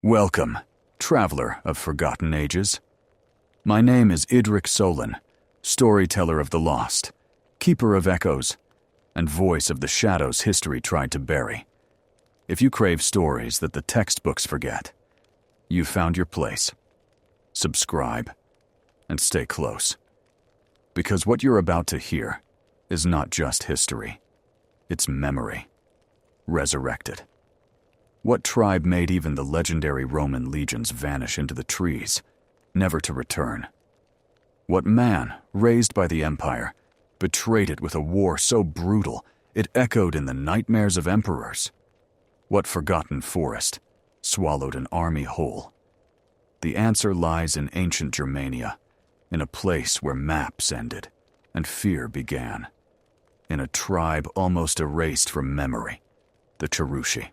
Welcome, traveler of forgotten ages. My name is Edric Solen, storyteller of the lost, keeper of echoes, and voice of the shadows history tried to bury. If you crave stories that the textbooks forget, you've found your place. Subscribe and stay close, because what you're about to hear is not just history, it's memory, resurrected. What tribe made even the legendary Roman legions vanish into the trees, never to return? What man, raised by the empire, betrayed it with a war so brutal it echoed in the nightmares of emperors? What forgotten forest swallowed an army whole? The answer lies in ancient Germania, in a place where maps ended and fear began, in a tribe almost erased from memory, the Cherusci,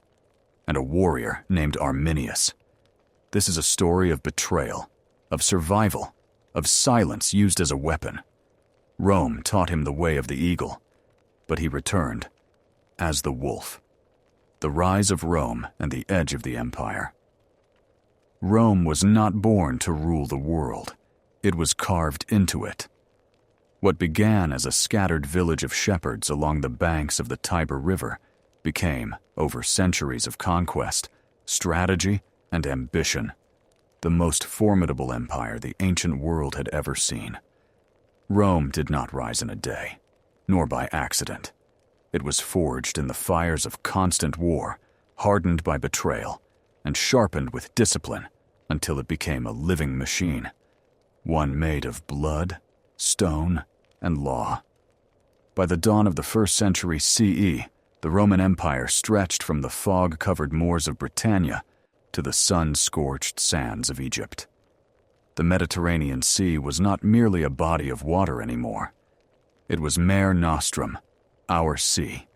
and a warrior named Arminius. This is a story of betrayal, of survival, of silence used as a weapon. Rome taught him the way of the eagle, but he returned as the wolf. The rise of Rome and the edge of the empire. Rome was not born to rule the world. It was carved into it. What began as a scattered village of shepherds along the banks of the Tiber River became, over centuries of conquest, strategy, and ambition, the most formidable empire the ancient world had ever seen. Rome did not rise in a day, nor by accident. It was forged in the fires of constant war, hardened by betrayal, and sharpened with discipline until it became a living machine, one made of blood, stone, and law. By the dawn of the 1st century CE, the Roman Empire stretched from the fog-covered moors of Britannia to the sun-scorched sands of Egypt. The Mediterranean Sea was not merely a body of water anymore. It was Mare Nostrum, our sea.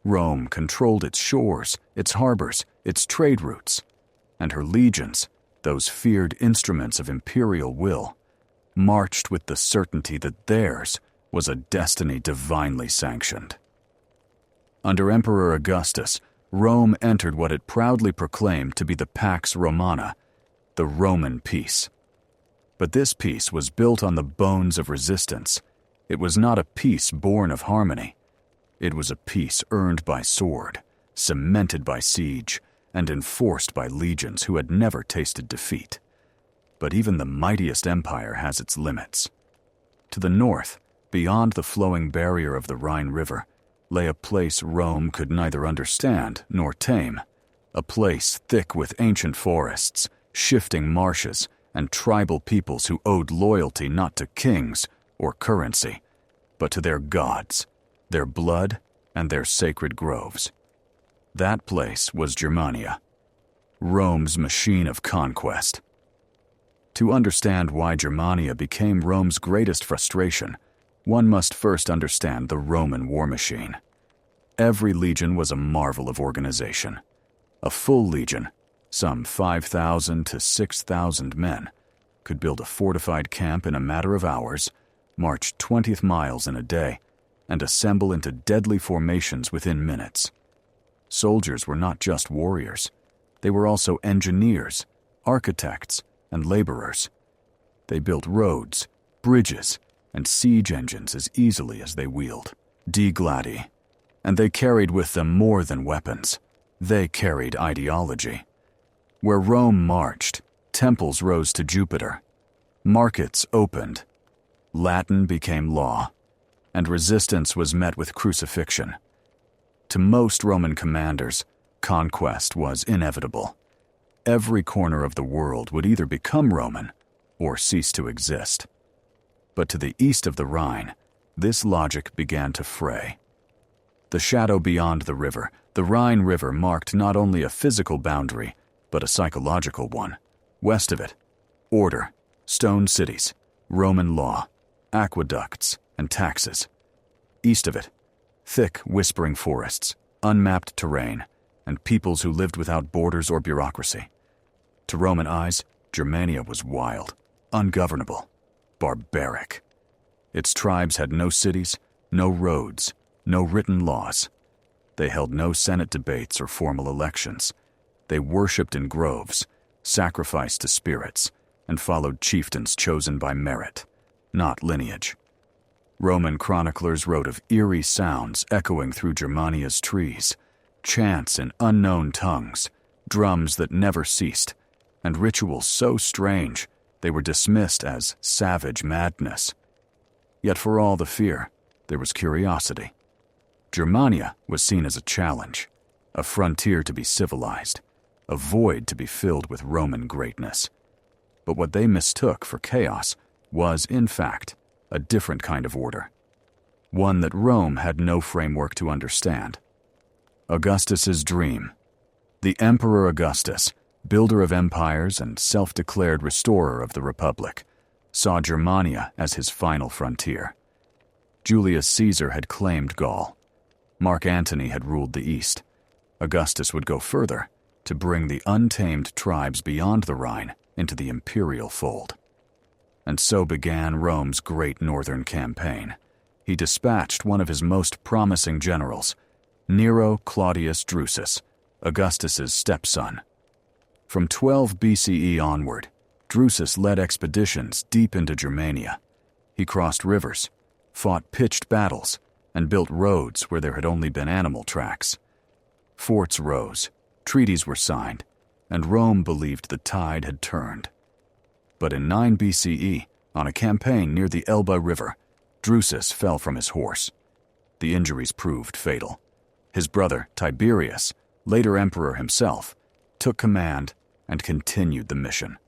Rome controlled its shores, its harbors, its trade routes, and her legions, those feared instruments of imperial will, marched with the certainty that theirs was a destiny divinely sanctioned. Under Emperor Augustus, Rome entered what it proudly proclaimed to be the Pax Romana, the Roman peace. But this peace was built on the bones of resistance. It was not a peace born of harmony. It was a peace earned by sword, cemented by siege, and enforced by legions who had never tasted defeat. But even the mightiest empire has its limits. To the north, beyond the flowing barrier of the Rhine River, lay a place Rome could neither understand nor tame, a place thick with ancient forests, shifting marshes, and tribal peoples who owed loyalty not to kings or currency, but to their gods, their blood, and their sacred groves. That place was Germania, Rome's machine of conquest. To understand why Germania became Rome's greatest frustration, one must first understand the Roman war machine. Every legion was a marvel of organization. A full legion, some 5,000 to 6,000 men, could build a fortified camp in a matter of hours, march 20 miles in a day, and assemble into deadly formations within minutes. Soldiers were not just warriors. They were also engineers, architects, and laborers. They built roads, bridges, and siege engines as easily as they wheeled. Gladi. And they carried with them more than weapons. They carried ideology. Where Rome marched, temples rose to Jupiter. Markets opened. Latin became law. And resistance was met with crucifixion. To most Roman commanders, conquest was inevitable. Every corner of the world would either become Roman or cease to exist. But to the east of the Rhine, this logic began to fray. The shadow beyond the river, the Rhine River, marked not only a physical boundary, but a psychological one. West of it, order, stone cities, Roman law, aqueducts, and taxes. East of it, thick, whispering forests, unmapped terrain, and peoples who lived without borders or bureaucracy. To Roman eyes, Germania was wild, ungovernable, barbaric. Its tribes had no cities, no roads, no written laws. They held no Senate debates or formal elections. They worshipped in groves, sacrificed to spirits, and followed chieftains chosen by merit, not lineage. Roman chroniclers wrote of eerie sounds echoing through Germania's trees, chants in unknown tongues, drums that never ceased, and rituals so strange they were dismissed as savage madness. Yet for all the fear, there was curiosity. Germania was seen as a challenge, a frontier to be civilized, a void to be filled with Roman greatness. But what they mistook for chaos was, in fact, a different kind of order, one that Rome had no framework to understand. Augustus's dream. The Emperor Augustus, builder of empires and self-declared restorer of the Republic, saw Germania as his final frontier. Julius Caesar had claimed Gaul. Mark Antony had ruled the East. Augustus would go further to bring the untamed tribes beyond the Rhine into the imperial fold. And so began Rome's great northern campaign. He dispatched one of his most promising generals, Nero Claudius Drusus, Augustus's stepson. From 12 BCE onward, Drusus led expeditions deep into Germania. He crossed rivers, fought pitched battles, and built roads where there had only been animal tracks. Forts rose, treaties were signed, and Rome believed the tide had turned. But in 9 BCE, on a campaign near the Elbe River, Drusus fell from his horse. The injuries proved fatal. His brother, Tiberius, later emperor himself, took command and continued the mission.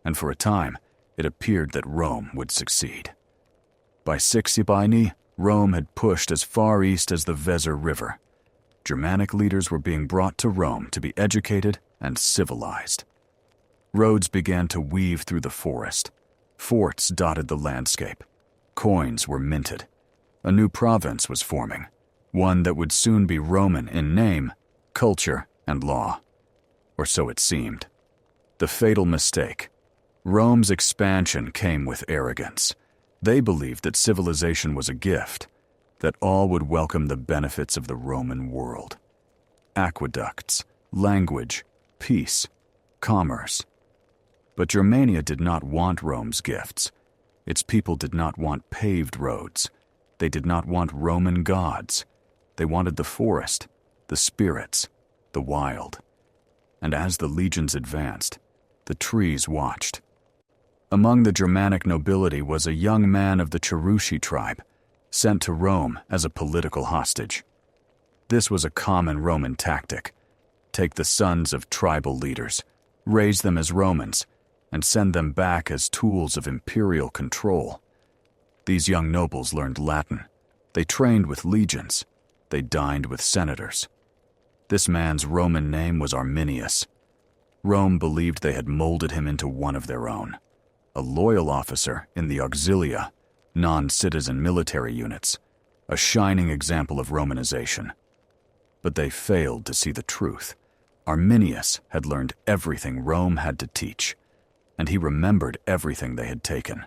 And for a time, it appeared that Rome would succeed. By 6 BCE, Rome had pushed as far east as the Weser River. Germanic leaders were being brought to Rome to be educated and civilized. Roads began to weave through the forest. Forts dotted the landscape. Coins were minted. A new province was forming, one that would soon be Roman in name, culture, and law. Or so it seemed. The fatal mistake. Rome's expansion came with arrogance. They believed that civilization was a gift, that all would welcome the benefits of the Roman world. Aqueducts, language, peace, commerce. But Germania did not want Rome's gifts. Its people did not want paved roads. They did not want Roman gods. They wanted the forest, the spirits, the wild. And as the legions advanced, the trees watched. Among the Germanic nobility was a young man of the Cherusci tribe, sent to Rome as a political hostage. This was a common Roman tactic. Take the sons of tribal leaders, raise them as Romans, and send them back as tools of imperial control. These young nobles learned Latin. They trained with legions. They dined with senators. This man's Roman name was Arminius. Rome believed they had molded him into one of their own, a loyal officer in the auxilia, non-citizen military units, a shining example of Romanization. But they failed to see the truth. Arminius had learned everything Rome had to teach, and he remembered everything they had taken.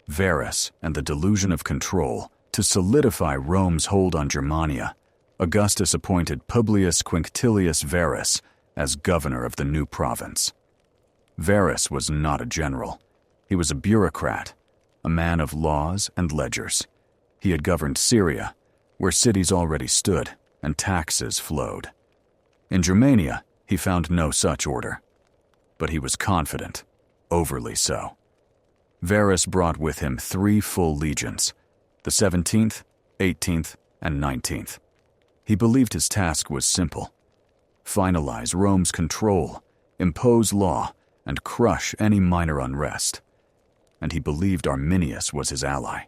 Varus and the delusion of control. To solidify Rome's hold on Germania, Augustus appointed Publius Quinctilius Varus as governor of the new province. Varus was not a general. He was a bureaucrat, a man of laws and ledgers. He had governed Syria, where cities already stood and taxes flowed. In Germania, he found no such order. But he was confident, overly so. Varus brought with him 3 full legions, the 17th, 18th, and 19th. He believed his task was simple: finalize Rome's control, impose law, and crush any minor unrest. And he believed Arminius was his ally.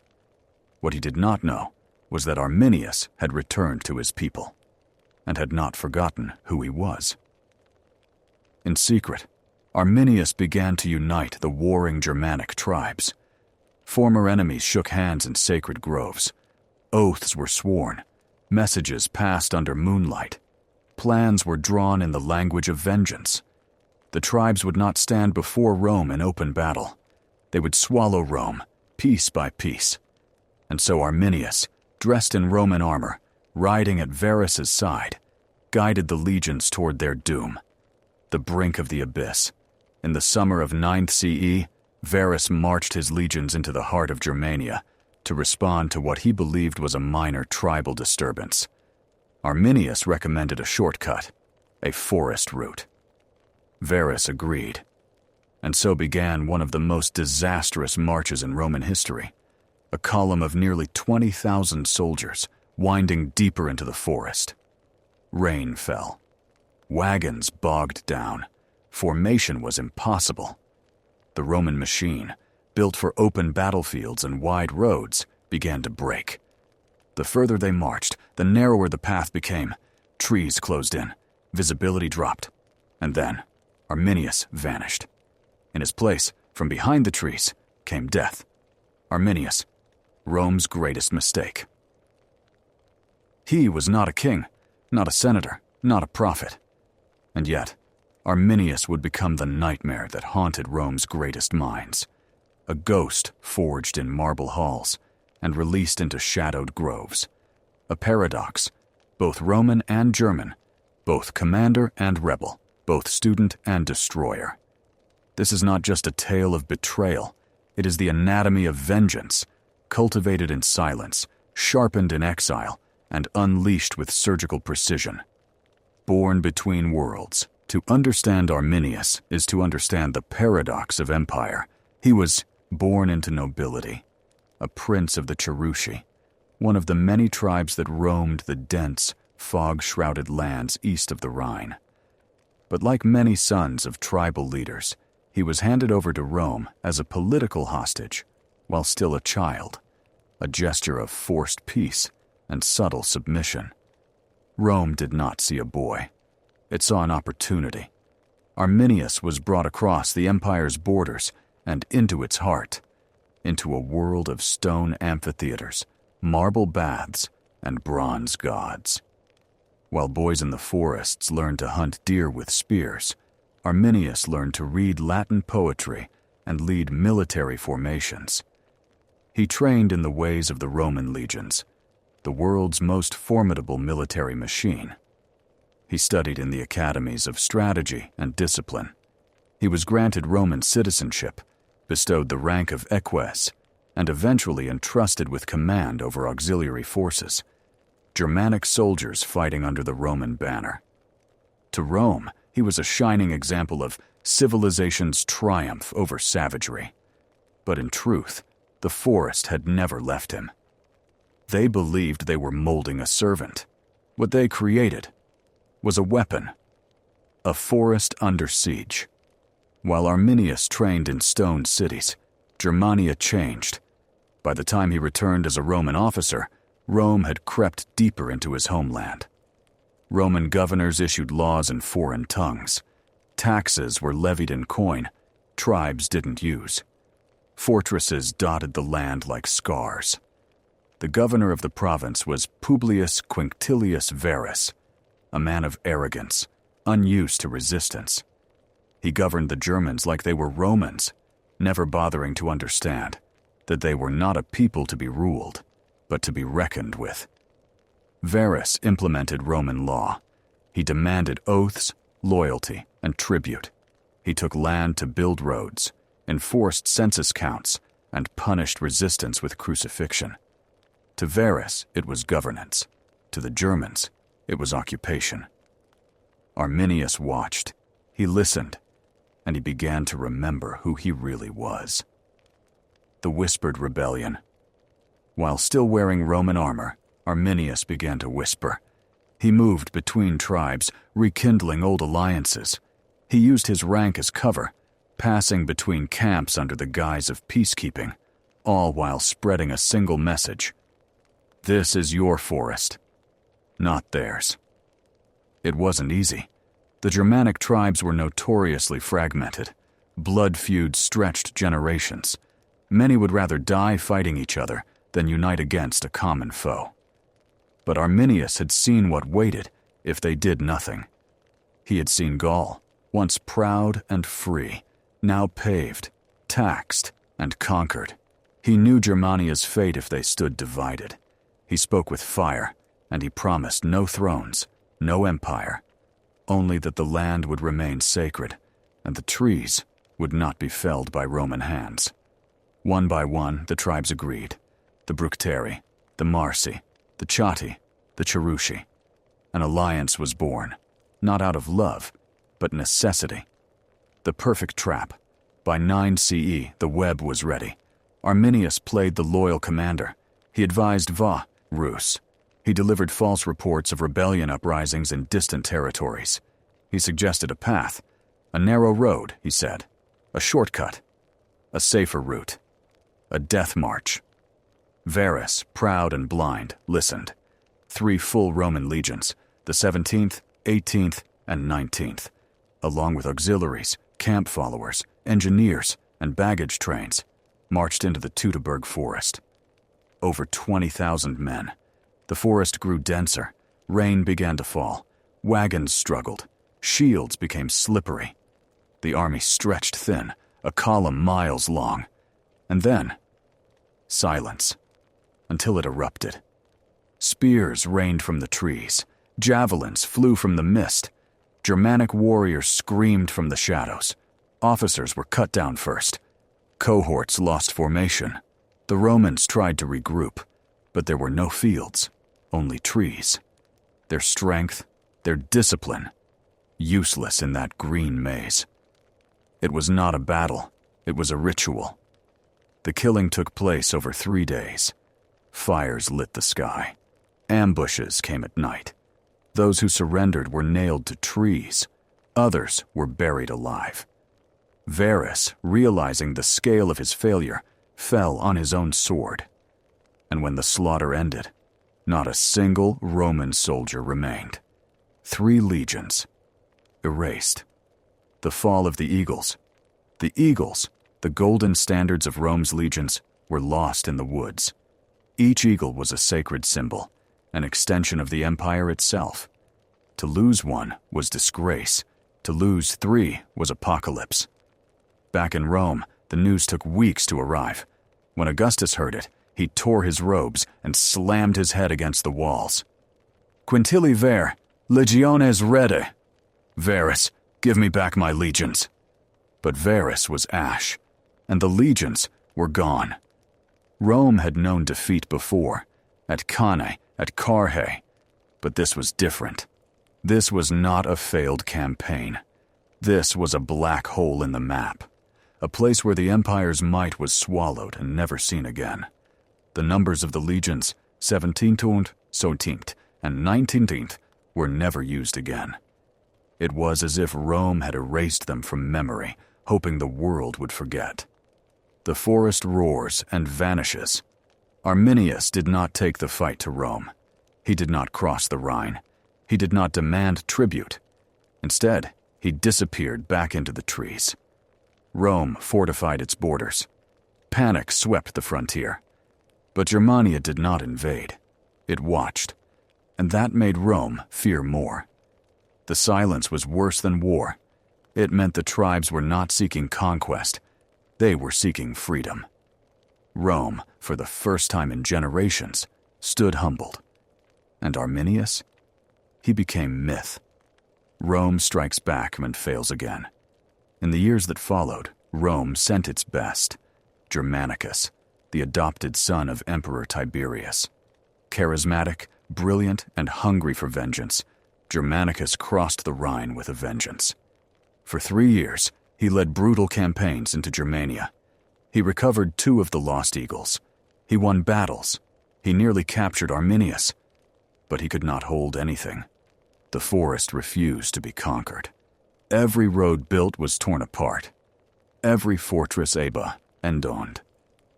What he did not know was that Arminius had returned to his people, and had not forgotten who he was. In secret, Arminius began to unite the warring Germanic tribes. Former enemies shook hands in sacred groves. Oaths were sworn. Messages passed under moonlight. Plans were drawn in the language of vengeance. The tribes would not stand before Rome in open battle. They would swallow Rome, piece by piece. And so Arminius, dressed in Roman armor, riding at Varus's side, guided the legions toward their doom. the brink of the abyss. In the summer of 9th CE, Varus marched his legions into the heart of Germania to respond to what he believed was a minor tribal disturbance. Arminius recommended a shortcut, a forest route. Varus agreed, and so began one of the most disastrous marches in Roman history, a column of nearly 20,000 soldiers winding deeper into the forest. Rain fell. Wagons bogged down. Formation was impossible. The Roman machine, built for open battlefields and wide roads, began to break. The further they marched, the narrower the path became. Trees closed in, visibility dropped, and then Arminius vanished. In his place, from behind the trees, came death. Arminius, Rome's greatest mistake. He was not a king, not a senator, not a prophet. And yet, Arminius would become the nightmare that haunted Rome's greatest minds. A ghost forged in marble halls and released into shadowed groves. A paradox, both Roman and German, both commander and rebel, both student and destroyer. This is not just a tale of betrayal, it is the anatomy of vengeance, cultivated in silence, sharpened in exile, and unleashed with surgical precision. Born between worlds, to understand Arminius is to understand the paradox of empire. He was born into nobility, a prince of the Cherusci, one of the many tribes that roamed the dense, fog-shrouded lands east of the Rhine. But like many sons of tribal leaders, he was handed over to Rome as a political hostage, while still a child, a gesture of forced peace and subtle submission. Rome did not see a boy. It saw an opportunity. Arminius was brought across the empire's borders and into its heart, into a world of stone amphitheaters, marble baths, and bronze gods. While boys in the forests learned to hunt deer with spears, Arminius learned to read Latin poetry and lead military formations. He trained in the ways of the Roman legions, the world's most formidable military machine. He studied in the academies of strategy and discipline. He was granted Roman citizenship, bestowed the rank of eques, and eventually entrusted with command over auxiliary forces, Germanic soldiers fighting under the Roman banner. To Rome, he was a shining example of civilization's triumph over savagery. But in truth, the forest had never left him. They believed they were molding a servant. What they created was a weapon, a forest under siege. While Arminius trained in stone cities, Germania changed. By the time he returned as a Roman officer, Rome had crept deeper into his homeland. Roman governors issued laws in foreign tongues. Taxes were levied in coin tribes didn't use. Fortresses dotted the land like scars. The governor of the province was Publius Quinctilius Varus, a man of arrogance, unused to resistance. He governed the Germans like they were Romans, never bothering to understand that they were not a people to be ruled, but to be reckoned with. Varus implemented Roman law. He demanded oaths, loyalty, and tribute. He took land to build roads, enforced census counts, and punished resistance with crucifixion. To Varus, it was governance. To the Germans, it was occupation. Arminius watched. He listened, and he began to remember who he really was. The whispered rebellion. While still wearing Roman armor, Arminius began to whisper. He moved between tribes, rekindling old alliances. He used his rank as cover, passing between camps under the guise of peacekeeping, all while spreading a single message. This is your forest, not theirs. It wasn't easy. The Germanic tribes were notoriously fragmented. Blood feuds stretched generations. Many would rather die fighting each other than unite against a common foe. But Arminius had seen what waited if they did nothing. He had seen Gaul, once proud and free, now paved, taxed, and conquered. He knew Germania's fate if they stood divided. He spoke with fire, and he promised no thrones, no empire, only that the land would remain sacred, and the trees would not be felled by Roman hands. One by one, the tribes agreed. The Bructeri, the Marsi, the Chatti, the Cherusci. An alliance was born, not out of love, but necessity. The perfect trap. By 9 CE, the web was ready. Arminius played the loyal commander. He advised Va, Rus. He delivered false reports of rebellion uprisings in distant territories. He suggested a path, a narrow road, he said, a shortcut, a safer route, a death march. Varus, proud and blind, listened. 3 full Roman legions, the 17th, 18th, and 19th, along with auxiliaries, camp followers, engineers, and baggage trains, marched into the Teutoburg Forest. Over 20,000 men. The forest grew denser. Rain began to fall. Wagons struggled. Shields became slippery. The army stretched thin, a column miles long. And then, silence, until it erupted. Spears rained from the trees. Javelins flew from the mist. Germanic warriors screamed from the shadows. Officers were cut down first. Cohorts lost formation. The Romans tried to regroup, but there were no fields, only trees. Their strength, their discipline, useless in that green maze. It was not a battle, it was a ritual. The killing took place over 3 days. Fires lit the sky. Ambushes came at night. Those who surrendered were nailed to trees. Others were buried alive. Varus, realizing the scale of his failure, fell on his own sword. And when the slaughter ended, not a single Roman soldier remained. 3 legions, erased. The fall of the eagles. The eagles, the golden standards of Rome's legions, were lost in the woods. Each eagle was a sacred symbol, an extension of the empire itself. To lose one was disgrace. To lose 3 was apocalypse. Back in Rome, the news took weeks to arrive. When Augustus heard it, he tore his robes and slammed his head against the walls. Quintilli ver, legiones rede. Varus, give me back my legions. But Varus was ash, and the legions were gone. Rome had known defeat before, at Cannae, at Carrhae, but this was different. This was not a failed campaign. This was a black hole in the map, a place where the empire's might was swallowed and never seen again. The numbers of the legions, 17th, 17th, and 19th, were never used again. It was as if Rome had erased them from memory, hoping the world would forget. The forest roars and vanishes. Arminius did not take the fight to Rome. He did not cross the Rhine. He did not demand tribute. Instead, he disappeared back into the trees. Rome fortified its borders. Panic swept the frontier. But Germania did not invade. It watched. And that made Rome fear more. The silence was worse than war. It meant the tribes were not seeking conquest. They were seeking freedom. Rome, for the first time in generations, stood humbled. And Arminius? He became myth. Rome strikes back and fails again. In the years that followed, Rome sent its best. Germanicus, the adopted son of Emperor Tiberius. Charismatic, brilliant, and hungry for vengeance, Germanicus crossed the Rhine with a vengeance. For 3 years, he led brutal campaigns into Germania. He recovered 2 of the lost eagles. He won battles. He nearly captured Arminius. But he could not hold anything. The forest refused to be conquered. Every road built was torn apart. Every fortress abandoned.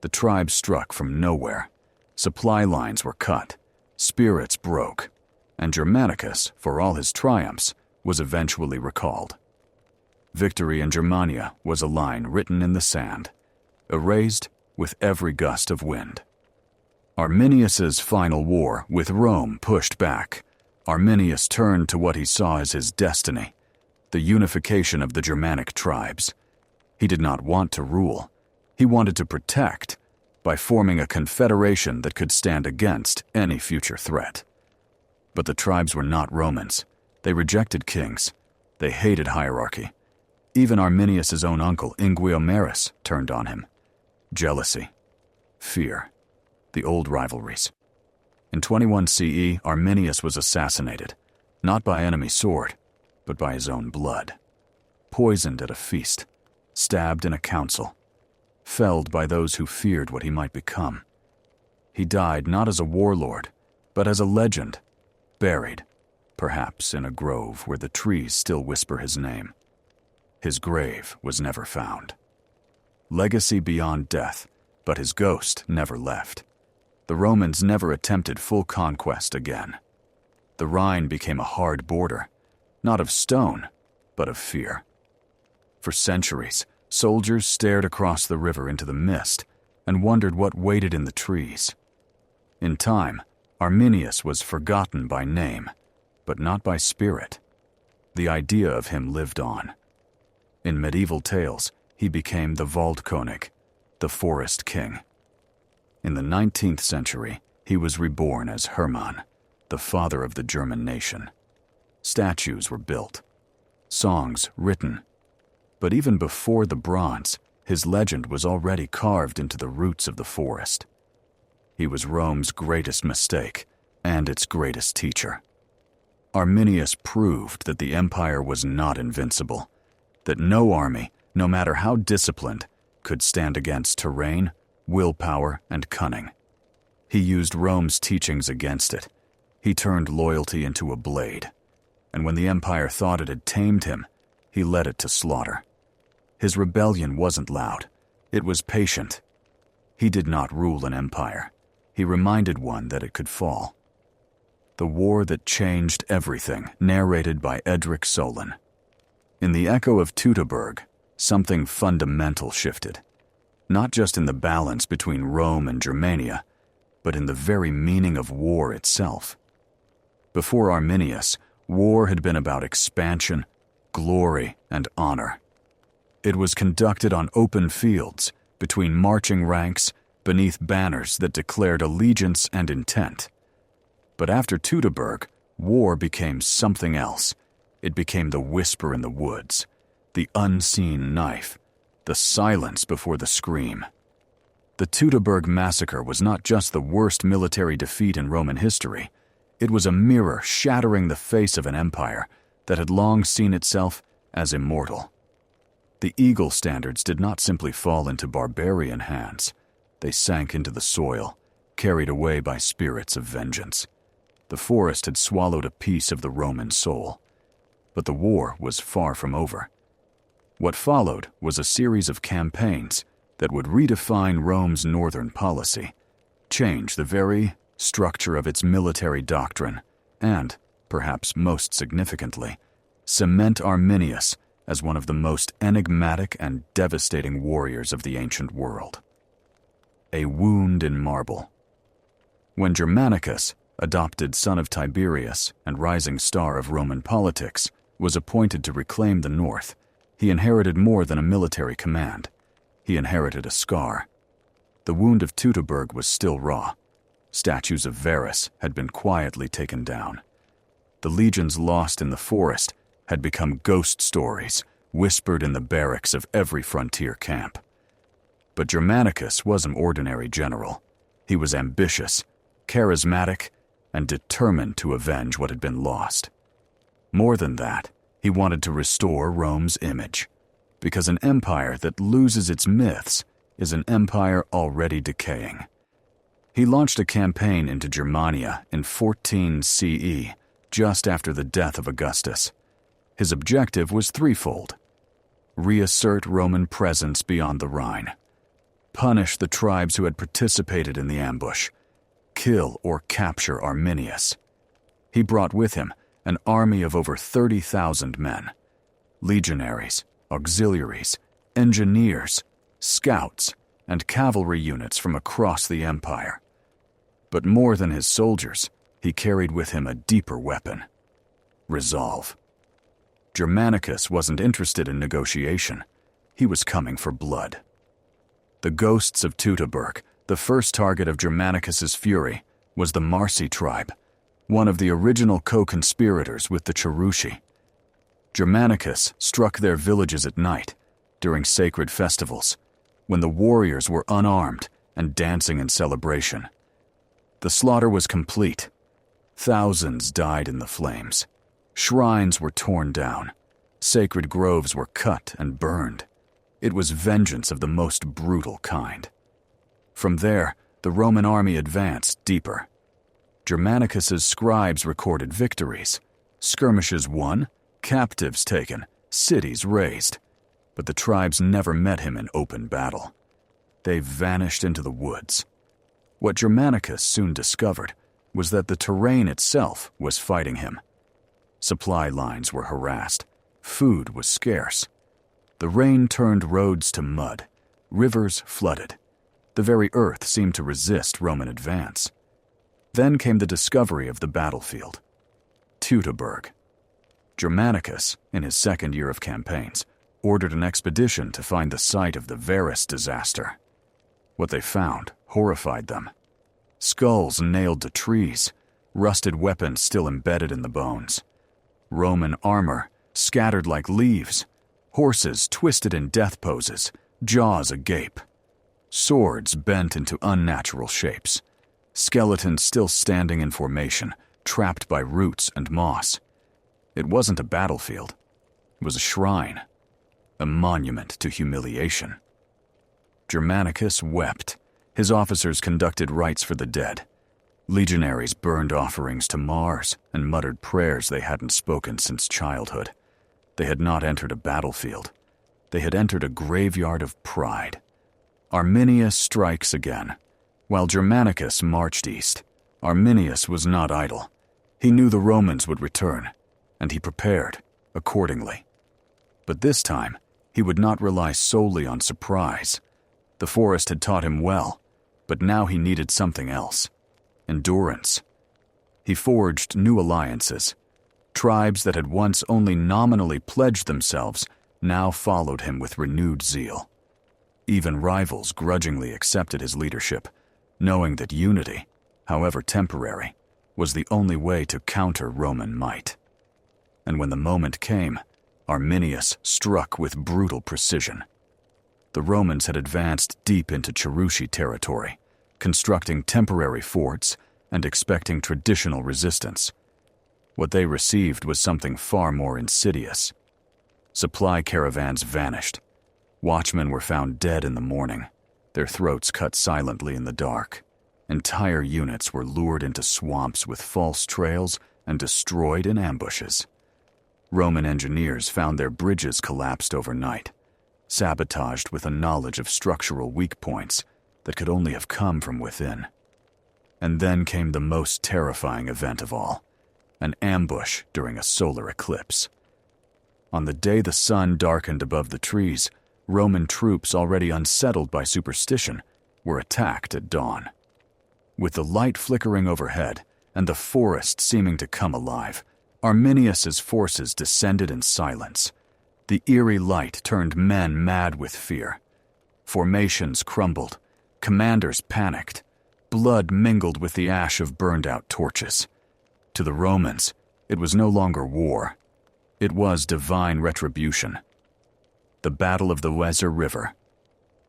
The tribes struck from nowhere. Supply lines were cut. Spirits broke. And Germanicus, for all his triumphs, was eventually recalled. Victory in Germania was a line written in the sand, erased with every gust of wind. Arminius's final war with Rome pushed back. Arminius turned to what he saw as his destiny, the unification of the Germanic tribes. He did not want to rule. He wanted to protect, by forming a confederation that could stand against any future threat. But the tribes were not Romans. They rejected kings. They hated hierarchy. Even Arminius' own uncle, Inguiomerus, turned on him. Jealousy. Fear. The old rivalries. In 21 CE, Arminius was assassinated, not by enemy sword, but by his own blood. Poisoned at a feast, stabbed in a council, felled by those who feared what he might become. He died not as a warlord, but as a legend, buried, perhaps in a grove where the trees still whisper his name. His grave was never found. Legacy beyond death, but his ghost never left. The Romans never attempted full conquest again. The Rhine became a hard border, not of stone, but of fear. For centuries, soldiers stared across the river into the mist and wondered what waited in the trees. In time, Arminius was forgotten by name, but not by spirit. The idea of him lived on. In medieval tales, he became the Waldkönig, the Forest King. In the 19th century, he was reborn as Hermann, the father of the German nation. Statues were built, songs written, but even before the bronze, his legend was already carved into the roots of the forest. He was Rome's greatest mistake and its greatest teacher. Arminius proved that the empire was not invincible, that no army, no matter how disciplined, could stand against terrain, willpower, and cunning. He used Rome's teachings against it. He turned loyalty into a blade, and when the empire thought it had tamed him, he led it to slaughter. His rebellion wasn't loud. It was patient. He did not rule an empire. He reminded one that it could fall. The War That Changed Everything, narrated by Edric Solen. In the echo of Teutoburg, something fundamental shifted, not just in the balance between Rome and Germania, but in the very meaning of war itself. Before Arminius, war had been about expansion, glory, and honor. It was conducted on open fields, between marching ranks, beneath banners that declared allegiance and intent. But after Teutoburg, war became something else. It became the whisper in the woods, the unseen knife, the silence before the scream. The Teutoburg massacre was not just the worst military defeat in Roman history. It was a mirror shattering the face of an empire that had long seen itself as immortal. The eagle standards did not simply fall into barbarian hands. They sank into the soil, carried away by spirits of vengeance. The forest had swallowed a piece of the Roman soul. But the war was far from over. What followed was a series of campaigns that would redefine Rome's northern policy, change the very structure of its military doctrine, and, perhaps most significantly, cement Arminius as one of the most enigmatic and devastating warriors of the ancient world. A wound in marble. When Germanicus, adopted son of Tiberius and rising star of Roman politics, was appointed to reclaim the north, he inherited more than a military command. He inherited a scar. The wound of Teutoburg was still raw. Statues of Varus had been quietly taken down. The legions lost in the forest had become ghost stories, whispered in the barracks of every frontier camp. But Germanicus was an ordinary general. He was ambitious, charismatic, and determined to avenge what had been lost. More than that, he wanted to restore Rome's image, because an empire that loses its myths is an empire already decaying. He launched a campaign into Germania in 14 CE, just after the death of Augustus. His objective was threefold: reassert Roman presence beyond the Rhine, punish the tribes who had participated in the ambush, kill or capture Arminius. He brought with him an army of over 30,000 men, legionaries, auxiliaries, engineers, scouts, and cavalry units from across the empire. But more than his soldiers, he carried with him a deeper weapon: resolve. Germanicus wasn't interested in negotiation. He was coming for blood. The ghosts of Teutoburg, the first target of Germanicus's fury, was the Marsi tribe, one of the original co-conspirators with the Cherusci. Germanicus struck their villages at night, during sacred festivals, when the warriors were unarmed and dancing in celebration. The slaughter was complete. Thousands died in the flames. Shrines were torn down. Sacred groves were cut and burned. It was vengeance of the most brutal kind. From there, the Roman army advanced deeper. Germanicus's scribes recorded victories. Skirmishes won, captives taken, cities razed. But the tribes never met him in open battle. They vanished into the woods. What Germanicus soon discovered was that the terrain itself was fighting him. Supply lines were harassed. Food was scarce. The rain turned roads to mud. Rivers flooded. The very earth seemed to resist Roman advance. Then came the discovery of the battlefield. Teutoburg. Germanicus, in his second year of campaigns, ordered an expedition to find the site of the Varus disaster. What they found horrified them. Skulls nailed to trees, rusted weapons still embedded in the bones. Roman armor scattered like leaves, horses twisted in death poses, jaws agape. Swords bent into unnatural shapes. Skeletons still standing in formation, trapped by roots and moss. It wasn't a battlefield. It was a shrine, a monument to humiliation. Germanicus wept. His officers conducted rites for the dead. Legionaries burned offerings to Mars and muttered prayers they hadn't spoken since childhood. They had not entered a battlefield. They had entered a graveyard of pride. Arminius strikes again. While Germanicus marched east, Arminius was not idle. He knew the Romans would return, and he prepared accordingly. But this time, he would not rely solely on surprise. The forest had taught him well, but now he needed something else: endurance. He forged new alliances. Tribes that had once only nominally pledged themselves now followed him with renewed zeal. Even rivals grudgingly accepted his leadership, knowing that unity, however temporary, was the only way to counter Roman might. And when the moment came, Arminius struck with brutal precision. The Romans had advanced deep into Cherusci territory, constructing temporary forts and expecting traditional resistance. What they received was something far more insidious. Supply caravans vanished. Watchmen were found dead in the morning, their throats cut silently in the dark. Entire units were lured into swamps with false trails and destroyed in ambushes. Roman engineers found their bridges collapsed overnight, sabotaged with a knowledge of structural weak points that could only have come from within. And then came the most terrifying event of all: an ambush during a solar eclipse. On the day the sun darkened above the trees, Roman troops already unsettled by superstition were attacked at dawn. With the light flickering overhead and the forest seeming to come alive, Arminius's forces descended in silence. The eerie light turned men mad with fear. Formations crumbled. Commanders panicked. Blood mingled with the ash of burned-out torches. To the Romans, it was no longer war. It was divine retribution. The Battle of the Weser River.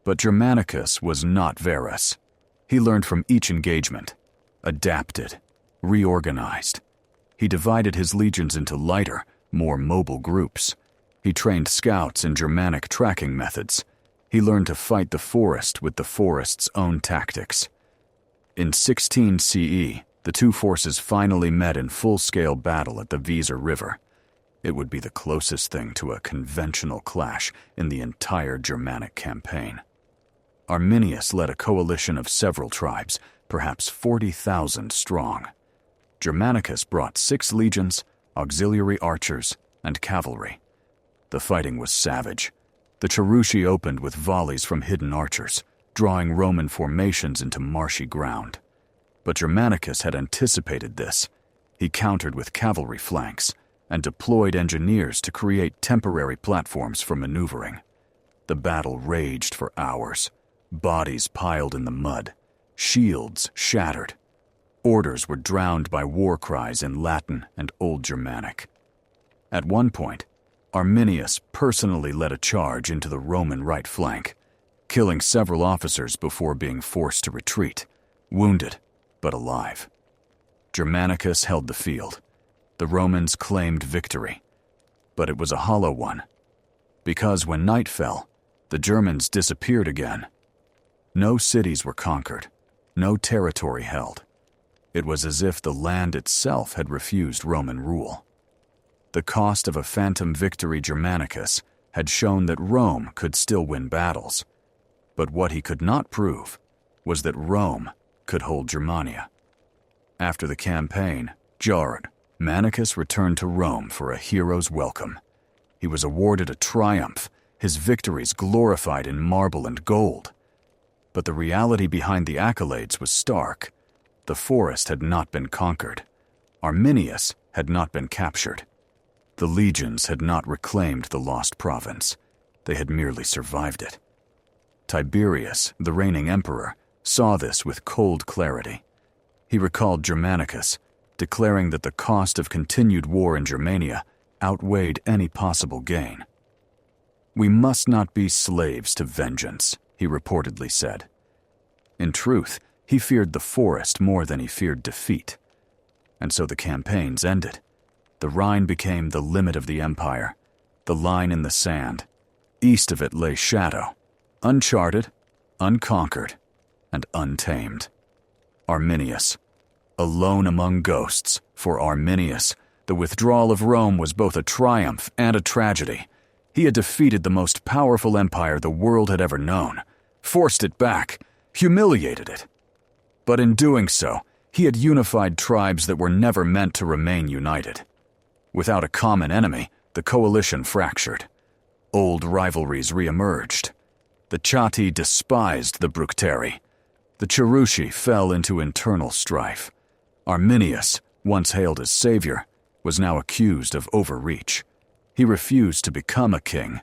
But Germanicus was not Varus. He learned from each engagement, adapted, reorganized. He divided his legions into lighter, more mobile groups. He trained scouts in Germanic tracking methods. He learned to fight the forest with the forest's own tactics. In 16 CE, the two forces finally met in full-scale battle at the Weser River. It would be the closest thing to a conventional clash in the entire Germanic campaign. Arminius led a coalition of several tribes, perhaps 40,000 strong. Germanicus brought 6 legions, auxiliary archers, and cavalry. The fighting was savage. The Cherusci opened with volleys from hidden archers, drawing Roman formations into marshy ground. But Germanicus had anticipated this. He countered with cavalry flanks and deployed engineers to create temporary platforms for maneuvering. The battle raged for hours. Bodies piled in the mud. Shields shattered. Orders were drowned by war cries in Latin and Old Germanic. At one point, Arminius personally led a charge into the Roman right flank, killing several officers before being forced to retreat, wounded but alive. Germanicus held the field. The Romans claimed victory, but it was a hollow one, because when night fell, the Germans disappeared again. No cities were conquered, no territory held. It was as if the land itself had refused Roman rule. The cost of a phantom victory Germanicus had shown that Rome could still win battles, but what he could not prove was that Rome could hold Germania. After the campaign, Germanicus returned to Rome for a hero's welcome. He was awarded a triumph, his victories glorified in marble and gold. But the reality behind the accolades was stark. The forest had not been conquered. Arminius had not been captured. The legions had not reclaimed the lost province. They had merely survived it. Tiberius, the reigning emperor, saw this with cold clarity. He recalled Germanicus, declaring that the cost of continued war in Germania outweighed any possible gain. "We must not be slaves to vengeance," he reportedly said. In truth, he feared the forest more than he feared defeat. And so the campaigns ended. The Rhine became the limit of the empire, the line in the sand. East of it lay shadow, uncharted, unconquered, and untamed. Arminius. Alone among ghosts, for Arminius, the withdrawal of Rome was both a triumph and a tragedy. He had defeated the most powerful empire the world had ever known, forced it back, humiliated it. But in doing so, he had unified tribes that were never meant to remain united. Without a common enemy, the coalition fractured. Old rivalries re-emerged. The Chatti despised the Bructeri. The Cherusci fell into internal strife. Arminius, once hailed as savior, was now accused of overreach. He refused to become a king,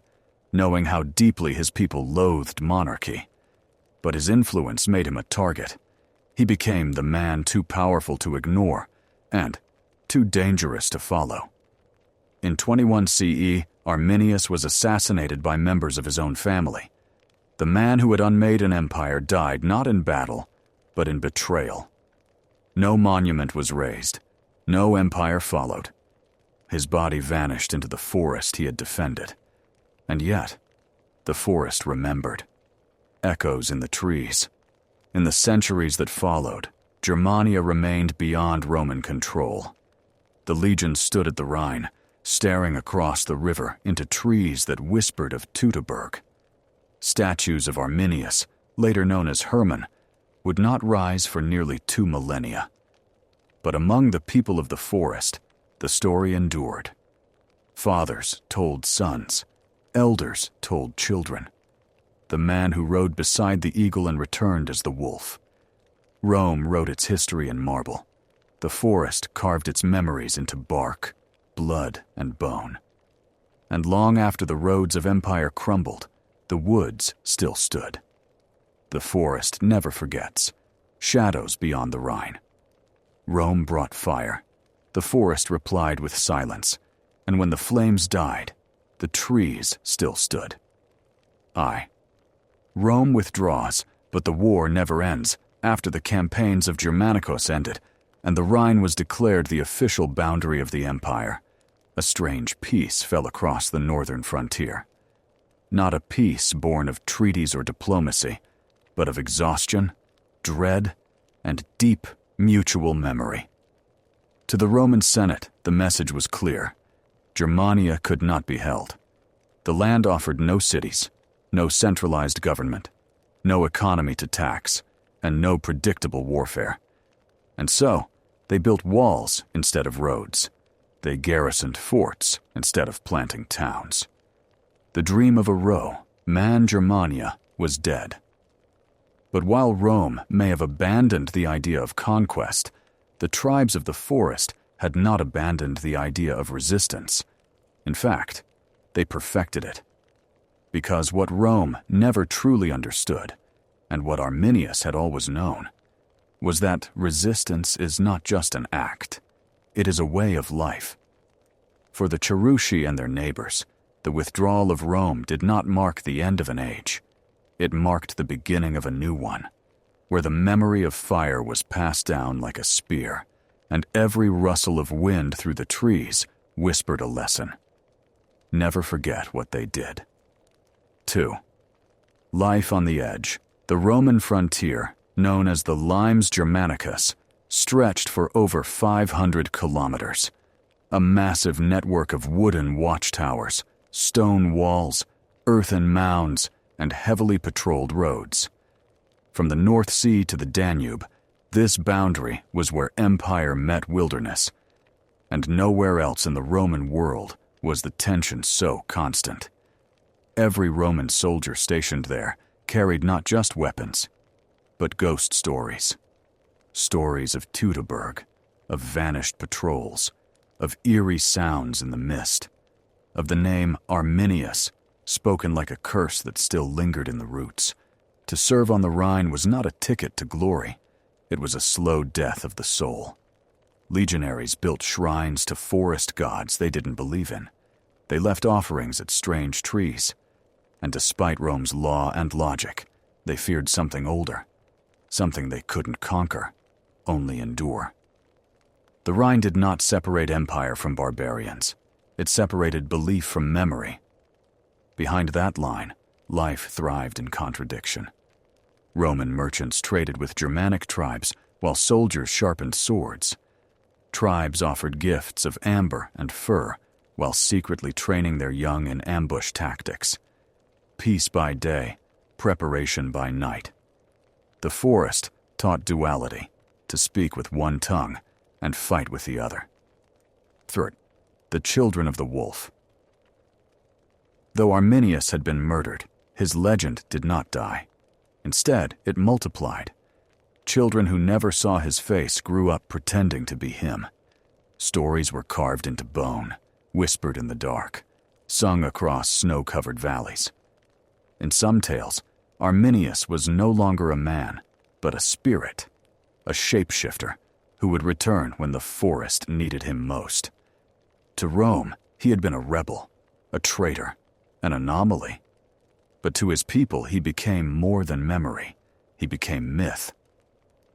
knowing how deeply his people loathed monarchy. But his influence made him a target. He became the man too powerful to ignore and too dangerous to follow. In 21 CE, Arminius was assassinated by members of his own family. The man who had unmade an empire died not in battle, but in betrayal. No monument was raised. No empire followed. His body vanished into the forest he had defended. And yet, the forest remembered. Echoes in the trees. In the centuries that followed, Germania remained beyond Roman control. The legions stood at the Rhine, staring across the river into trees that whispered of Teutoburg. Statues of Arminius, later known as Hermann, would not rise for nearly 2 millennia. But among the people of the forest, the story endured. Fathers told sons, elders told children. The man who rode beside the eagle and returned as the wolf. Rome wrote its history in marble. The forest carved its memories into bark, blood, and bone. And long after the roads of empire crumbled, the woods still stood. The forest never forgets. Shadows beyond the Rhine. Rome brought fire. The forest replied with silence. And when the flames died, the trees still stood. Rome withdraws, but the war never ends after the campaigns of Germanicus ended, and the Rhine was declared the official boundary of the empire. A strange peace fell across the northern frontier. Not a peace born of treaties or diplomacy, but of exhaustion, dread, and deep mutual memory. To the Roman Senate, the message was clear. Germania could not be held. The land offered no cities, no centralized government, no economy to tax, and no predictable warfare. And so, they built walls instead of roads. They garrisoned forts instead of planting towns. The dream of a row, Man Germania, was dead. But while Rome may have abandoned the idea of conquest, the tribes of the forest had not abandoned the idea of resistance. In fact, they perfected it. Because what Rome never truly understood, and what Arminius had always known, was that resistance is not just an act, it is a way of life. For the Cherusci and their neighbors, the withdrawal of Rome did not mark the end of an age. It marked the beginning of a new one, where the memory of fire was passed down like a spear, and every rustle of wind through the trees whispered a lesson. Never forget what they did. 2. Life on the edge. The Roman frontier, known as the Limes Germanicus, stretched for over 500 kilometers. A massive network of wooden watchtowers, stone walls, earthen mounds, and heavily patrolled roads. From the North Sea to the Danube, this boundary was where empire met wilderness, and nowhere else in the Roman world was the tension so constant. Every Roman soldier stationed there carried not just weapons, but ghost stories. Stories of Teutoburg, of vanished patrols, of eerie sounds in the mist, of the name Arminius, spoken like a curse that still lingered in the roots. To serve on the Rhine was not a ticket to glory. It was a slow death of the soul. Legionaries built shrines to forest gods they didn't believe in. They left offerings at strange trees. And despite Rome's law and logic, they feared something older, something they couldn't conquer, only endure. The Rhine did not separate empire from barbarians. It separated belief from memory. Behind that line, life thrived in contradiction. Roman merchants traded with Germanic tribes while soldiers sharpened swords. Tribes offered gifts of amber and fur while secretly training their young in ambush tactics. Peace by day, preparation by night. The forest taught duality, to speak with one tongue and fight with the other. 3. The children of the wolf. Though Arminius had been murdered, his legend did not die. Instead, it multiplied. Children who never saw his face grew up pretending to be him. Stories were carved into bone, whispered in the dark, sung across snow-covered valleys. In some tales, Arminius was no longer a man, but a spirit, a shapeshifter who would return when the forest needed him most. To Rome, he had been a rebel, a traitor, an anomaly. But to his people, he became more than memory. He became myth.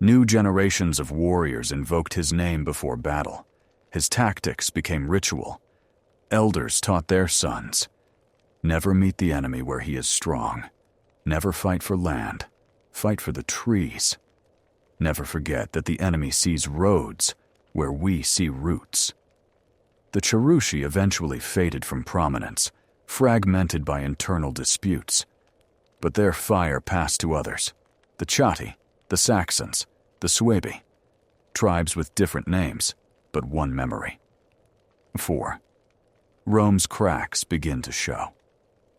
New generations of warriors invoked his name before battle. His tactics became ritual. Elders taught their sons, never meet the enemy where he is strong. Never fight for land. Fight for the trees. Never forget that the enemy sees roads where we see roots. The Cherusci eventually faded from prominence, fragmented by internal disputes. But their fire passed to others. The Chatti, the Saxons, the Suebi. Tribes with different names, but one memory. 4. Rome's cracks begin to show.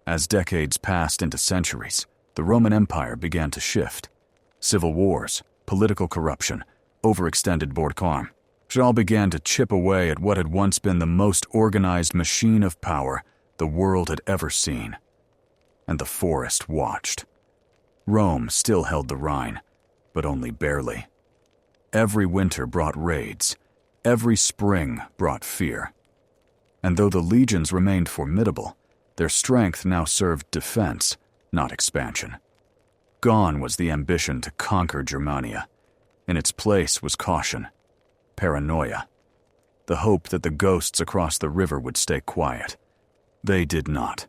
As decades passed into centuries, the Roman Empire began to shift. Civil wars, political corruption, overextended bourgeoisie, it all began to chip away at what had once been the most organized machine of power the world had ever seen. And the forest watched. Rome still held the Rhine, but only barely. Every winter brought raids. Every spring brought fear. And though the legions remained formidable, their strength now served defense, not expansion. Gone was the ambition to conquer Germania. In its place was caution, paranoia, the hope that the ghosts across the river would stay quiet. They did not.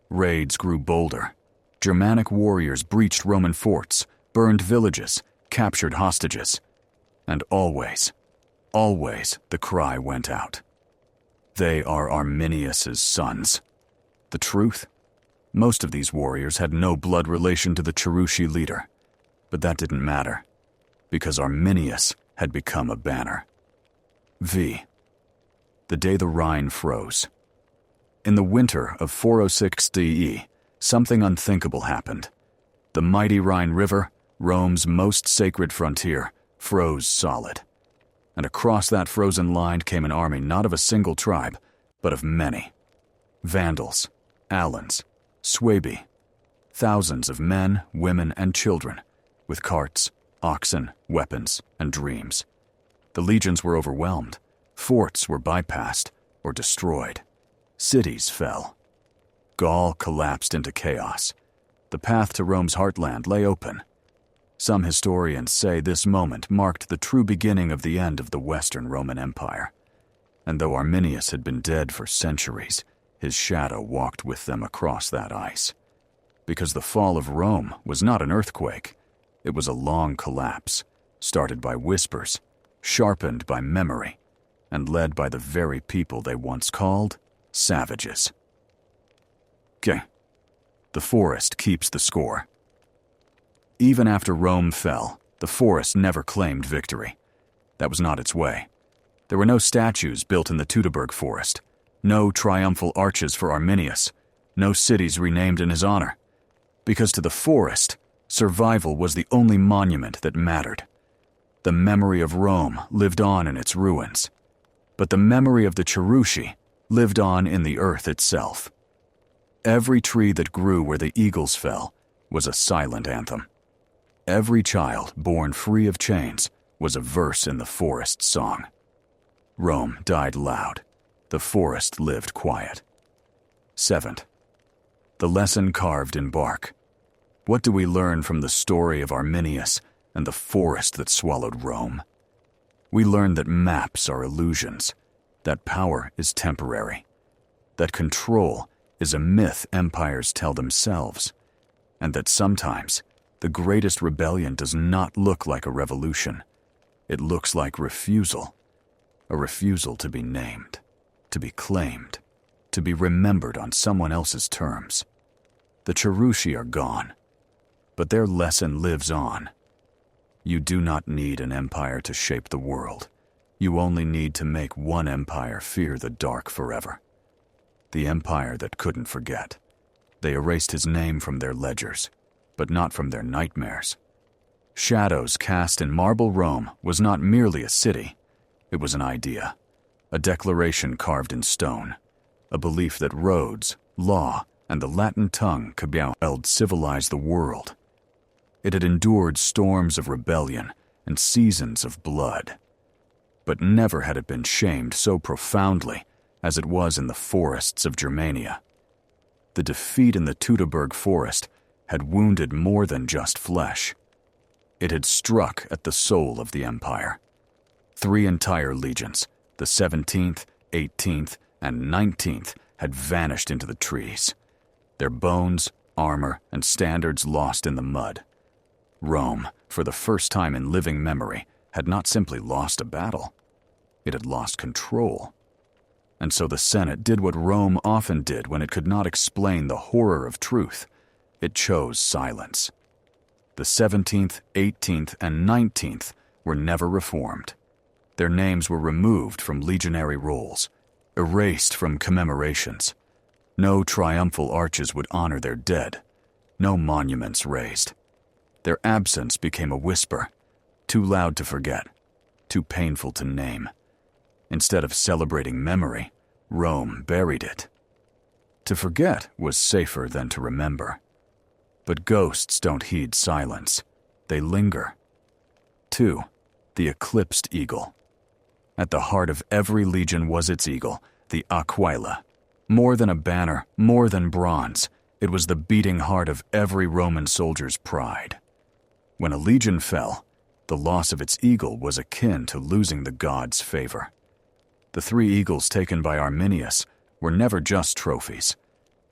Raids grew bolder. Germanic warriors breached Roman forts, burned villages, captured hostages. And always the cry went out. They are Arminius's sons. The truth? Most of these warriors had no blood relation to the Cherusci leader. But that didn't matter, because Arminius had become a banner. V. The day the Rhine froze. In the winter of 406 DE, something unthinkable happened. The mighty Rhine River, Rome's most sacred frontier, froze solid. And across that frozen line came an army not of a single tribe, but of many. Vandals, Alans, Suebi, thousands of men, women, and children, with carts, oxen, weapons, and dreams. The legions were overwhelmed. Forts were bypassed or destroyed. Cities fell. Gaul collapsed into chaos. The path to Rome's heartland lay open. Some historians say this moment marked the true beginning of the end of the Western Roman Empire. And though Arminius had been dead for centuries, his shadow walked with them across that ice. Because the fall of Rome was not an earthquake, it was a long collapse, started by whispers, sharpened by memory, and led by the very people they once called savages. Okay. The forest keeps the score. Even after Rome fell, the forest never claimed victory. That was not its way. There were no statues built in the Teutoburg Forest, no triumphal arches for Arminius, no cities renamed in his honor. Because to the forest, survival was the only monument that mattered. The memory of Rome lived on in its ruins, but the memory of the Cherusci lived on in the earth itself. Every tree that grew where the eagles fell was a silent anthem. Every child born free of chains was a verse in the forest's song. Rome died loud. The forest lived quiet. 7th. The lesson carved in bark. What do we learn from the story of Arminius and the forest that swallowed Rome? We learn that maps are illusions, that power is temporary, that control is a myth empires tell themselves, and that sometimes the greatest rebellion does not look like a revolution. It looks like refusal, a refusal to be named, to be claimed, to be remembered on someone else's terms. The Cherusci are gone, but their lesson lives on. You do not need an empire to shape the world. You only need to make one empire fear the dark forever. The empire that couldn't forget. They erased his name from their ledgers, but not from their nightmares. Shadows cast in marble Rome was not merely a city. It was an idea, a declaration carved in stone, a belief that roads, law, and the Latin tongue could be held civilize the world. It had endured storms of rebellion and seasons of blood, but never had it been shamed so profoundly as it was in the forests of Germania. The defeat in the Teutoburg Forest had wounded more than just flesh. It had struck at the soul of the empire. 3 entire legions, the 17th, 18th, and 19th, had vanished into the trees, their bones, armor, and standards lost in the mud. Rome, for the first time in living memory, had not simply lost a battle. It had lost control. And so the Senate did what Rome often did when it could not explain the horror of truth. It chose silence. The 17th, 18th, and 19th were never reformed. Their names were removed from legionary rolls, erased from commemorations. No triumphal arches would honor their dead, no monuments raised. Their absence became a whisper, too loud to forget, too painful to name. Instead of celebrating memory, Rome buried it. To forget was safer than to remember. But ghosts don't heed silence. They linger. 2. The eclipsed eagle. At the heart of every legion was its eagle, the aquila. More than a banner, more than bronze, it was the beating heart of every Roman soldier's pride. When a legion fell, the loss of its eagle was akin to losing the gods' favor. The 3 eagles taken by Arminius were never just trophies.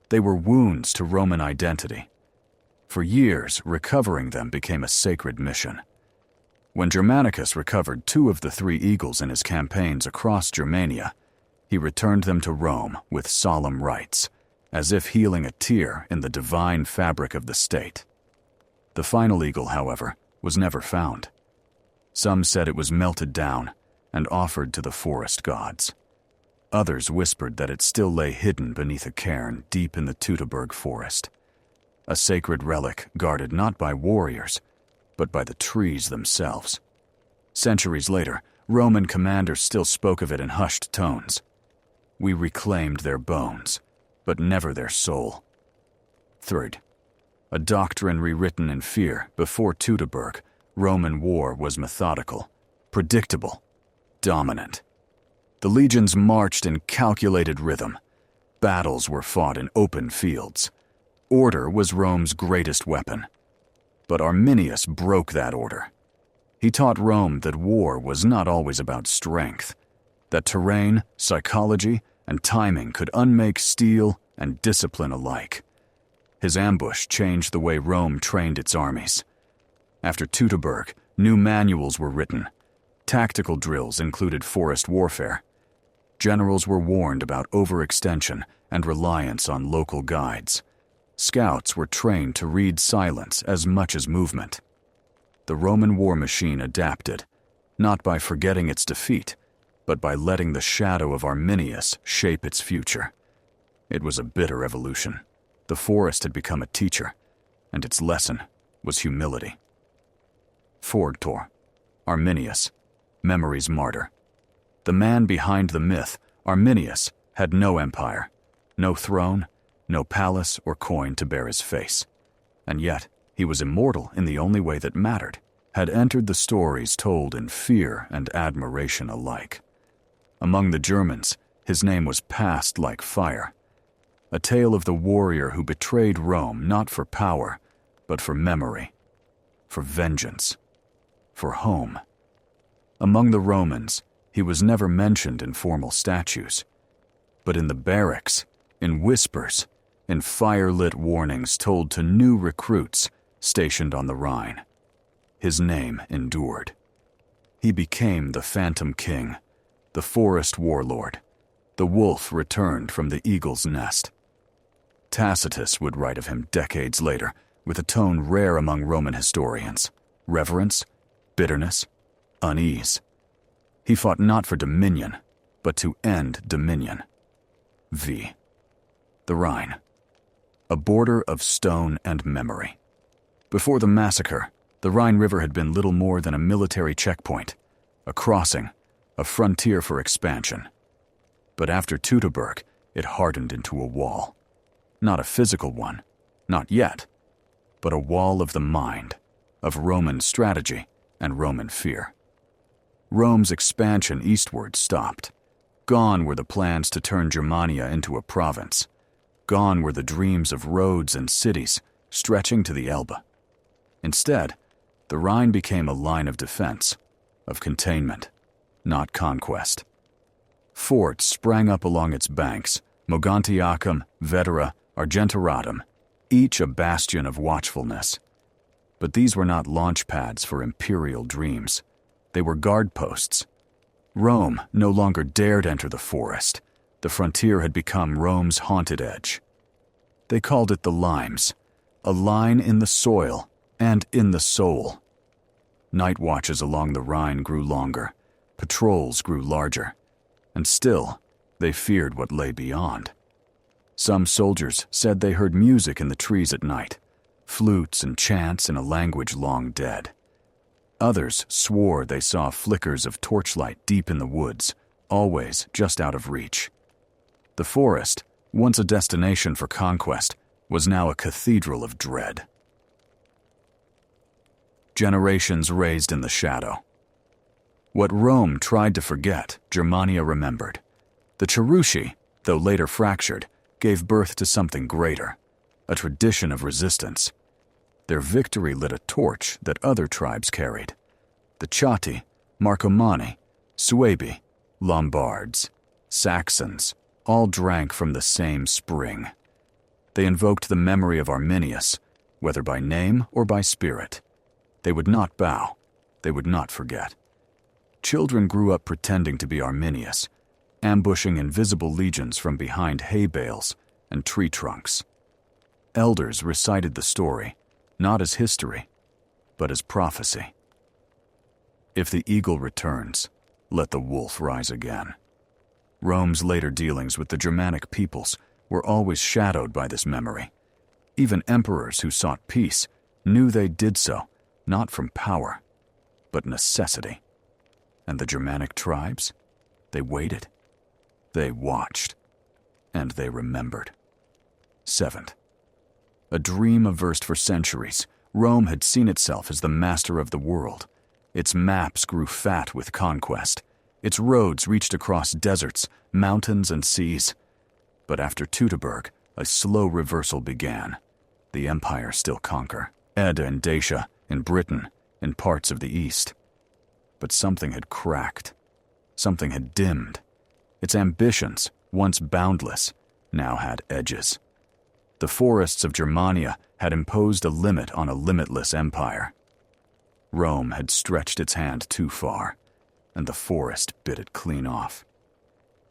They were wounds to Roman identity. For years, recovering them became a sacred mission. When Germanicus recovered 2 of the 3 eagles in his campaigns across Germania, he returned them to Rome with solemn rites, as if healing a tear in the divine fabric of the state. The final eagle, however, was never found. Some said it was melted down and offered to the forest gods. Others whispered that it still lay hidden beneath a cairn deep in the Teutoburg Forest, a sacred relic guarded not by warriors, but by the trees themselves. Centuries later, Roman commanders still spoke of it in hushed tones. We reclaimed their bones, but never their soul. 3rd, a doctrine rewritten in fear. Before Teutoburg, Roman war was methodical, predictable, dominant. The legions marched in calculated rhythm. Battles were fought in open fields. Order was Rome's greatest weapon. But Arminius broke that order. He taught Rome that war was not always about strength, that terrain, psychology, and timing could unmake steel and discipline alike. His ambush changed the way Rome trained its armies. After Teutoburg, new manuals were written. Tactical drills included forest warfare. Generals were warned about overextension and reliance on local guides. Scouts were trained to read silence as much as movement. The Roman war machine adapted, not by forgetting its defeat, but by letting the shadow of Arminius shape its future. It was a bitter evolution. The forest had become a teacher, and its lesson was humility. Forgtor, Arminius, memory's martyr. The man behind the myth, Arminius, had no empire, no throne, no palace or coin to bear his face. And yet, he was immortal in the only way that mattered, had entered the stories told in fear and admiration alike. Among the Germans, his name was passed like fire. A tale of the warrior who betrayed Rome not for power, but for memory, for vengeance, for home. Among the Romans, he was never mentioned in formal statues, but in the barracks, in whispers, in fire-lit warnings told to new recruits stationed on the Rhine. His name endured. He became the Phantom King, the forest warlord. The wolf returned from the eagle's nest. Tacitus would write of him decades later, with a tone rare among Roman historians: reverence, bitterness, unease. He fought not for dominion, but to end dominion. V. The Rhine. A border of stone and memory. Before the massacre, the Rhine River had been little more than a military checkpoint, a crossing, a frontier for expansion. But after Teutoburg, it hardened into a wall. Not a physical one, not yet, but a wall of the mind, of Roman strategy and Roman fear. Rome's expansion eastward stopped. Gone were the plans to turn Germania into a province. Gone were the dreams of roads and cities stretching to the Elbe. Instead, the Rhine became a line of defense, of containment, not conquest. Forts sprang up along its banks, Mogontiacum, Vetera, Argentoratum, each a bastion of watchfulness. But these were not launch pads for imperial dreams. They were guard posts. Rome no longer dared enter the forest. The frontier had become Rome's haunted edge. They called it the limes, a line in the soil and in the soul. Night watches along the Rhine grew longer, patrols grew larger, and still they feared what lay beyond. Some soldiers said they heard music in the trees at night, flutes and chants in a language long dead. Others swore they saw flickers of torchlight deep in the woods, always just out of reach. The forest, once a destination for conquest, was now a cathedral of dread. Generations raised in the shadow. What Rome tried to forget, Germania remembered. The Cherusci, though later fractured, gave birth to something greater, a tradition of resistance. Their victory lit a torch that other tribes carried. The Chatti, Marcomanni, Suebi, Lombards, Saxons, all drank from the same spring. They invoked the memory of Arminius, whether by name or by spirit. They would not bow. They would not forget. Children grew up pretending to be Arminius, ambushing invisible legions from behind hay bales and tree trunks. Elders recited the story, not as history, but as prophecy. If the eagle returns, let the wolf rise again. Rome's later dealings with the Germanic peoples were always shadowed by this memory. Even emperors who sought peace knew they did so, not from power, but necessity. And the Germanic tribes? They waited. They watched. And they remembered. 7th. A dream averted for centuries, Rome had seen itself as the master of the world. Its maps grew fat with conquest. Its roads reached across deserts, mountains, and seas. But after Teutoburg, a slow reversal began. The empire still conquer. Edda and Dacia, in Britain, in parts of the east. But something had cracked. Something had dimmed. Its ambitions, once boundless, now had edges. The forests of Germania had imposed a limit on a limitless empire. Rome had stretched its hand too far, and the forest bit it clean off.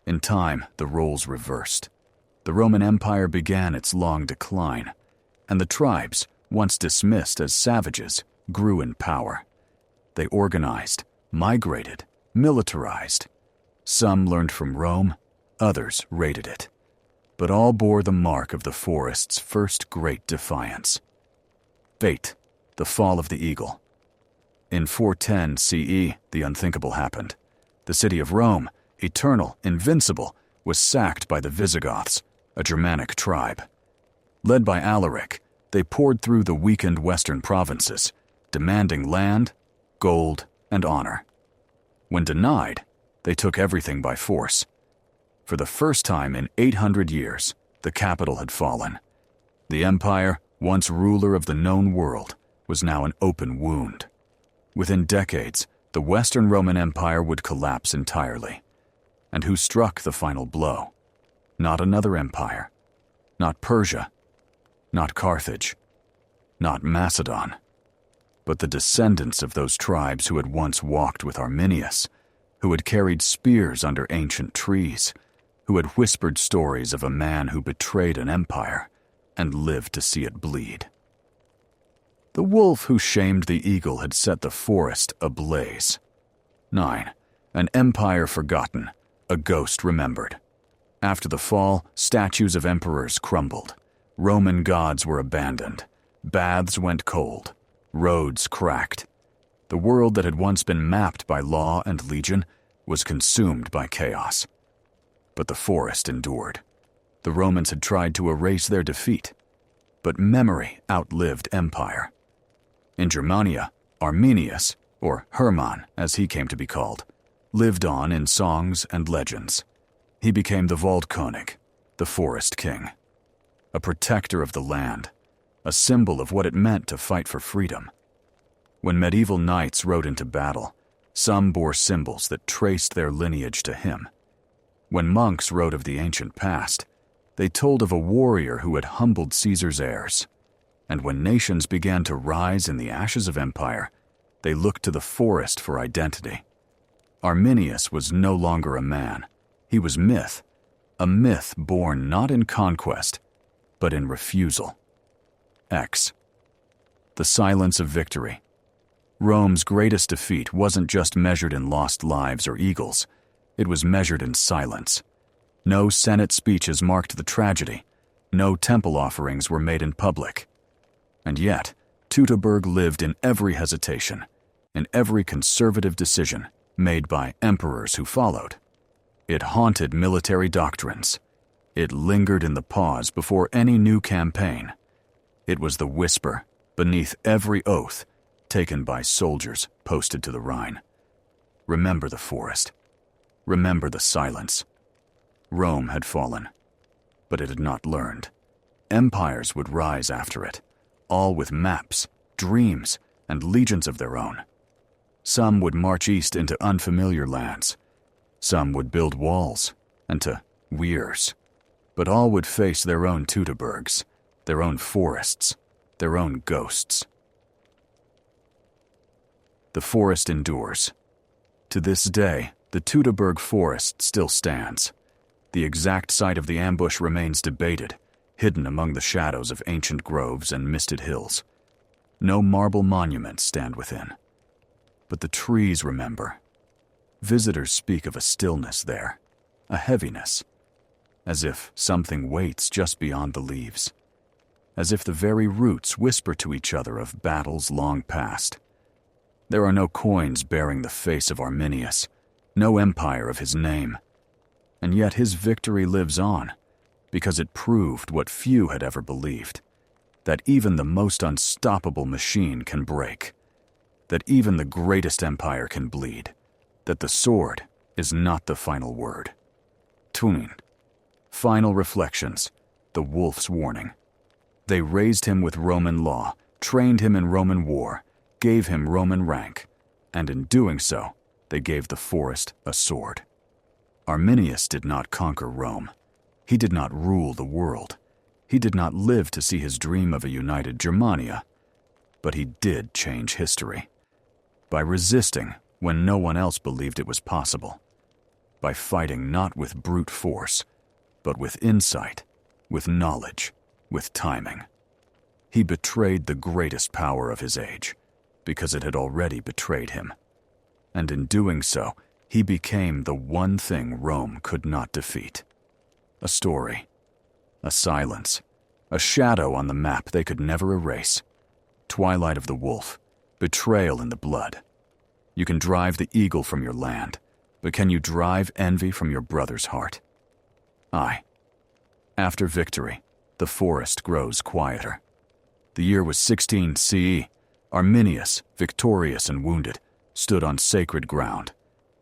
In time, the roles reversed. The Roman Empire began its long decline, and the tribes, once dismissed as savages, grew in power. They organized, migrated, militarized. Some learned from Rome, others raided it. But all bore the mark of the forest's first great defiance. Fate, the fall of the eagle. In 410 CE, the unthinkable happened. The city of Rome, eternal, invincible, was sacked by the Visigoths, a Germanic tribe. Led by Alaric, they poured through the weakened western provinces, demanding land, gold, and honor. When denied, they took everything by force. For the first time in 800 years, the capital had fallen. The empire, once ruler of the known world, was now an open wound. Within decades, the Western Roman Empire would collapse entirely. And who struck the final blow? Not another empire. Not Persia. Not Carthage. Not Macedon. But the descendants of those tribes who had once walked with Arminius, who had carried spears under ancient trees, who had whispered stories of a man who betrayed an empire and lived to see it bleed. The wolf who shamed the eagle had set the forest ablaze. 9. An empire forgotten, a ghost remembered. After the fall, statues of emperors crumbled. Roman gods were abandoned. Baths went cold. Roads cracked. The world that had once been mapped by law and legion was consumed by chaos. But the forest endured. The Romans had tried to erase their defeat, but memory outlived empire. In Germania, Arminius, or Hermann as he came to be called, lived on in songs and legends. He became the Waldkönig, the forest king, a protector of the land, a symbol of what it meant to fight for freedom. When medieval knights rode into battle, some bore symbols that traced their lineage to him. When monks wrote of the ancient past, they told of a warrior who had humbled Caesar's heirs. And when nations began to rise in the ashes of empire, they looked to the forest for identity. Arminius was no longer a man. He was myth, a myth born not in conquest, but in refusal. X. The silence of victory. Rome's greatest defeat wasn't just measured in lost lives or eagles. It was measured in silence. No Senate speeches marked the tragedy. No temple offerings were made in public. And yet, Teutoburg lived in every hesitation, in every conservative decision made by emperors who followed. It haunted military doctrines. It lingered in the pause before any new campaign. It was the whisper beneath every oath taken by soldiers posted to the Rhine. Remember the forest. Remember the silence. Rome had fallen, but it had not learned. Empires would rise after it, all with maps, dreams, and legions of their own. Some would march east into unfamiliar lands. Some would build walls and to weirs. But all would face their own Teutoburgs, their own forests, their own ghosts. The forest endures. To this day, the Teutoburg Forest still stands. The exact site of the ambush remains debated, hidden among the shadows of ancient groves and misted hills. No marble monuments stand within. But the trees remember. Visitors speak of a stillness there, a heaviness, as if something waits just beyond the leaves, as if the very roots whisper to each other of battles long past. There are no coins bearing the face of Arminius, no empire of his name, and yet his victory lives on, because it proved what few had ever believed, that even the most unstoppable machine can break, that even the greatest empire can bleed, that the sword is not the final word. Tunin, Final reflections, the wolf's warning. They raised him with Roman law, trained him in Roman war, gave him Roman rank, and in doing so, they gave the forest a sword. Arminius did not conquer Rome. He did not rule the world. He did not live to see his dream of a united Germania. But he did change history. By resisting when no one else believed it was possible. By fighting not with brute force, but with insight, with knowledge, with timing. He betrayed the greatest power of his age, because it had already betrayed him. And in doing so, he became the one thing Rome could not defeat. A story, a silence, a shadow on the map they could never erase. Twilight of the wolf, betrayal in the blood. You can drive the eagle from your land, but can you drive envy from your brother's heart? Aye. After victory, the forest grows quieter. The year was 16 CE. Arminius, victorious and wounded, stood on sacred ground,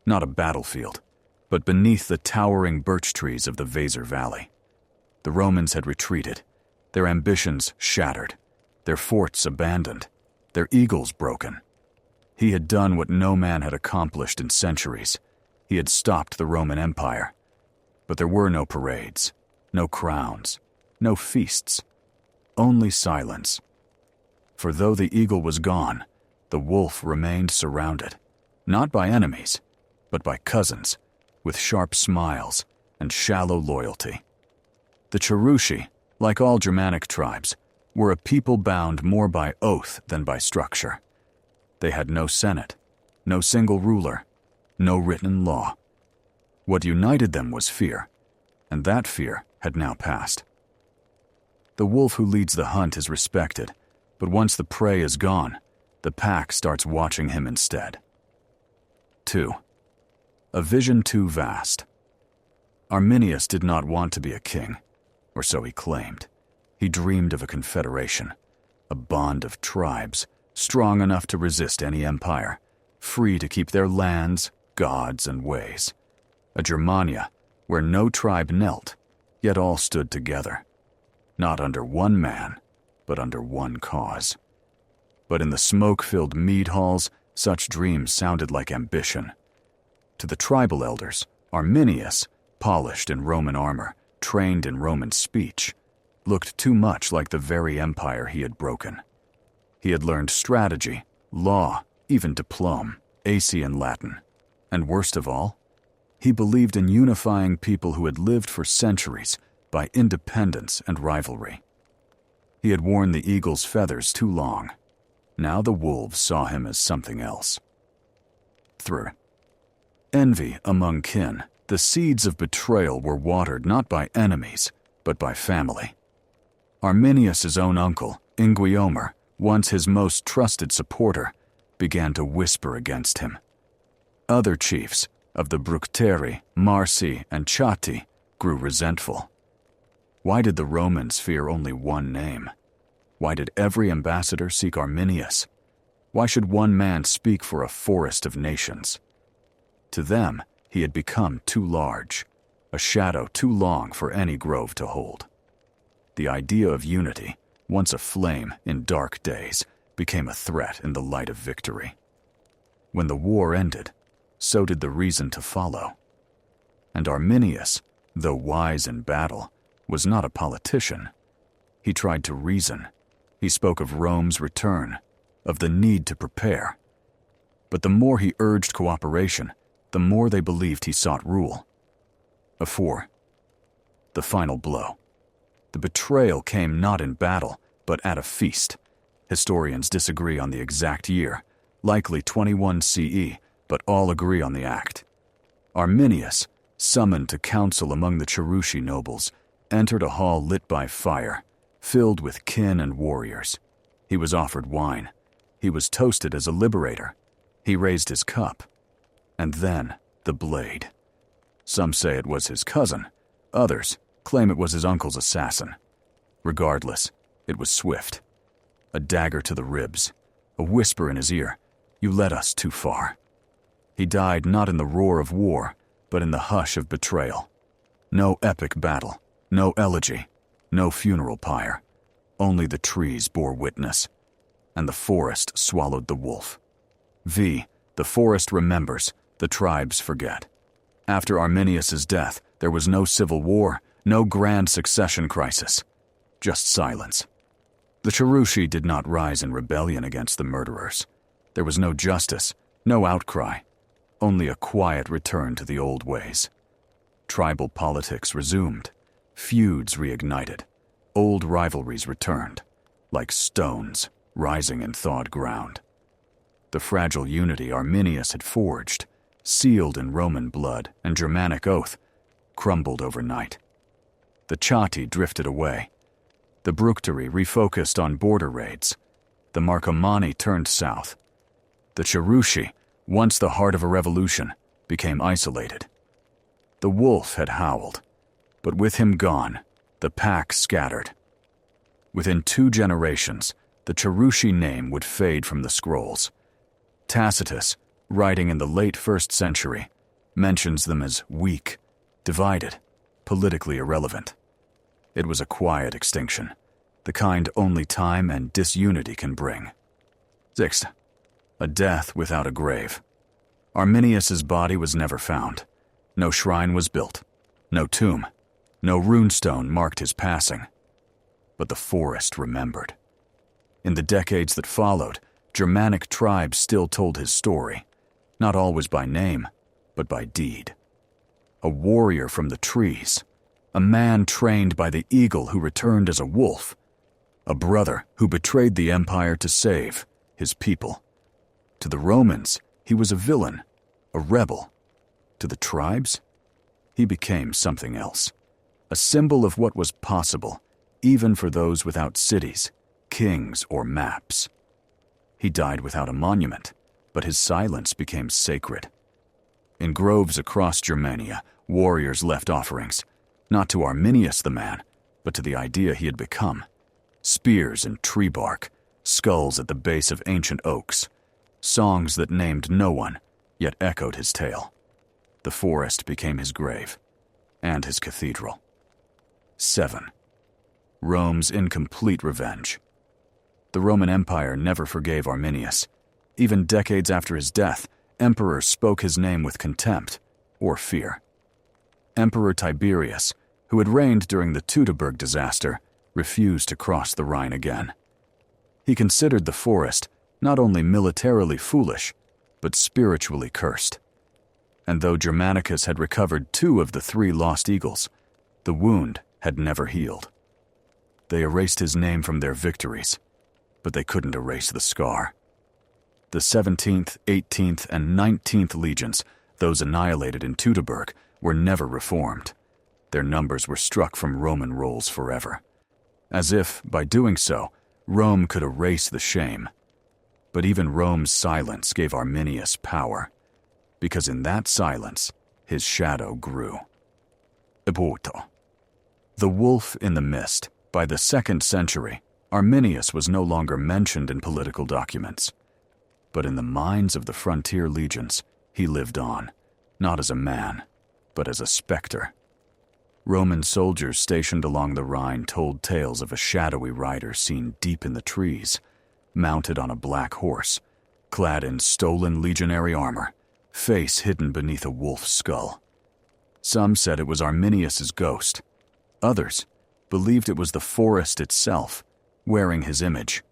not a battlefield, but beneath the towering birch trees of the Weser Valley. The Romans had retreated, their ambitions shattered, their forts abandoned, their eagles broken. He had done what no man had accomplished in centuries. He had stopped the Roman Empire. But there were no parades, no crowns, no feasts, only silence. For though the eagle was gone, the wolf remained surrounded, not by enemies, but by cousins, with sharp smiles and shallow loyalty. The Cherusci, like all Germanic tribes, were a people bound more by oath than by structure. They had no senate, no single ruler, no written law. What united them was fear, and that fear had now passed. The wolf who leads the hunt is respected, but once the prey is gone, the pack starts watching him instead. 2. A vision too vast. Arminius did not want to be a king, or so he claimed. He dreamed of a confederation, a bond of tribes, strong enough to resist any empire, free to keep their lands, gods, and ways. A Germania where no tribe knelt, yet all stood together, not under one man, but under one cause. But in the smoke-filled mead halls, such dreams sounded like ambition. To the tribal elders, Arminius, polished in Roman armor, trained in Roman speech, looked too much like the very empire he had broken. He had learned strategy, law, even diplome, AC and Latin. And worst of all, he believed in unifying people who had lived for centuries by independence and rivalry. He had worn the eagle's feathers too long. Now the wolves saw him as something else. 3. Envy among kin. The seeds of betrayal were watered not by enemies, but by family. Arminius's own uncle, Inguiomer, once his most trusted supporter, began to whisper against him. Other chiefs of the Bructeri, Marsi, and Chatti grew resentful. Why did the Romans fear only one name? Why did every ambassador seek Arminius? Why should one man speak for a forest of nations? To them, he had become too large, a shadow too long for any grove to hold. The idea of unity, once a flame in dark days, became a threat in the light of victory. When the war ended, so did the reason to follow. And Arminius, though wise in battle, was not a politician. He tried to reason. He spoke of Rome's return, of the need to prepare. But the more he urged cooperation, the more they believed he sought rule. 4. The final blow. The betrayal came not in battle, but at a feast. Historians disagree on the exact year, likely 21 CE, but all agree on the act. Arminius, summoned to council among the Cherusci nobles, entered a hall lit by fire, filled with kin and warriors. He was offered wine. He was toasted as a liberator. He raised his cup. And then the blade. Some say it was his cousin. Others claim it was his uncle's assassin. Regardless, it was swift. A dagger to the ribs, a whisper in his ear, "You led us too far." He died not in the roar of war, but in the hush of betrayal. No epic battle, No elegy, no funeral pyre. Only the trees bore witness, and the forest swallowed the wolf. The forest remembers, the tribes forget. After Arminius's death, there was no civil war, no grand succession crisis, just silence. The Cherusci did not rise in rebellion against the murderers. There was no justice, no outcry, only a quiet return to the old ways. Tribal politics resumed, feuds reignited, old rivalries returned, like stones rising in thawed ground. The fragile unity Arminius had forged, sealed in Roman blood and Germanic oath, crumbled overnight. The Chatti drifted away. The Bructeri refocused on border raids. The Marcomanni turned south. The Cherusci, once the heart of a revolution, became isolated. The wolf had howled, but with him gone, the pack scattered. Within 2 generations, the Cherusci name would fade from the scrolls. Tacitus, writing in the late 1st century, mentions them as weak, divided, politically irrelevant. It was a quiet extinction, the kind only time and disunity can bring. 6. A death without a grave. Arminius's body was never found. No shrine was built. No tomb. No runestone marked his passing. But the forest remembered. In the decades that followed, Germanic tribes still told his story, not always by name, but by deed. A warrior from the trees, a man trained by the eagle who returned as a wolf, a brother who betrayed the empire to save his people. To the Romans, he was a villain, a rebel. To the tribes, he became something else, a symbol of what was possible, even for those without cities, kings, or maps. He died without a monument, but his silence became sacred. In groves across Germania, warriors left offerings, not to Arminius the man, but to the idea he had become. Spears and tree bark, skulls at the base of ancient oaks, songs that named no one, yet echoed his tale. The forest became his grave, and his cathedral. 7. Rome's incomplete revenge. The Roman Empire never forgave Arminius. Even decades after his death, emperors spoke his name with contempt or fear. Emperor Tiberius, who had reigned during the Teutoburg disaster, refused to cross the Rhine again. He considered the forest not only militarily foolish, but spiritually cursed. And though Germanicus had recovered 2 of the 3 lost eagles, the wound had never healed. They erased his name from their victories, but they couldn't erase the scar. The 17th, 18th, and 19th legions, those annihilated in Teutoburg, were never reformed. Their numbers were struck from Roman rolls forever, as if, by doing so, Rome could erase the shame. But even Rome's silence gave Arminius power, because in that silence, his shadow grew. Eputo. The wolf in the mist. By the 2nd century, Arminius was no longer mentioned in political documents. But in the minds of the frontier legions, he lived on, not as a man, but as a specter. Roman soldiers stationed along the Rhine told tales of a shadowy rider seen deep in the trees, mounted on a black horse, clad in stolen legionary armor, face hidden beneath a wolf's skull. Some said it was Arminius's ghost. Others believed it was the forest itself, wearing his image.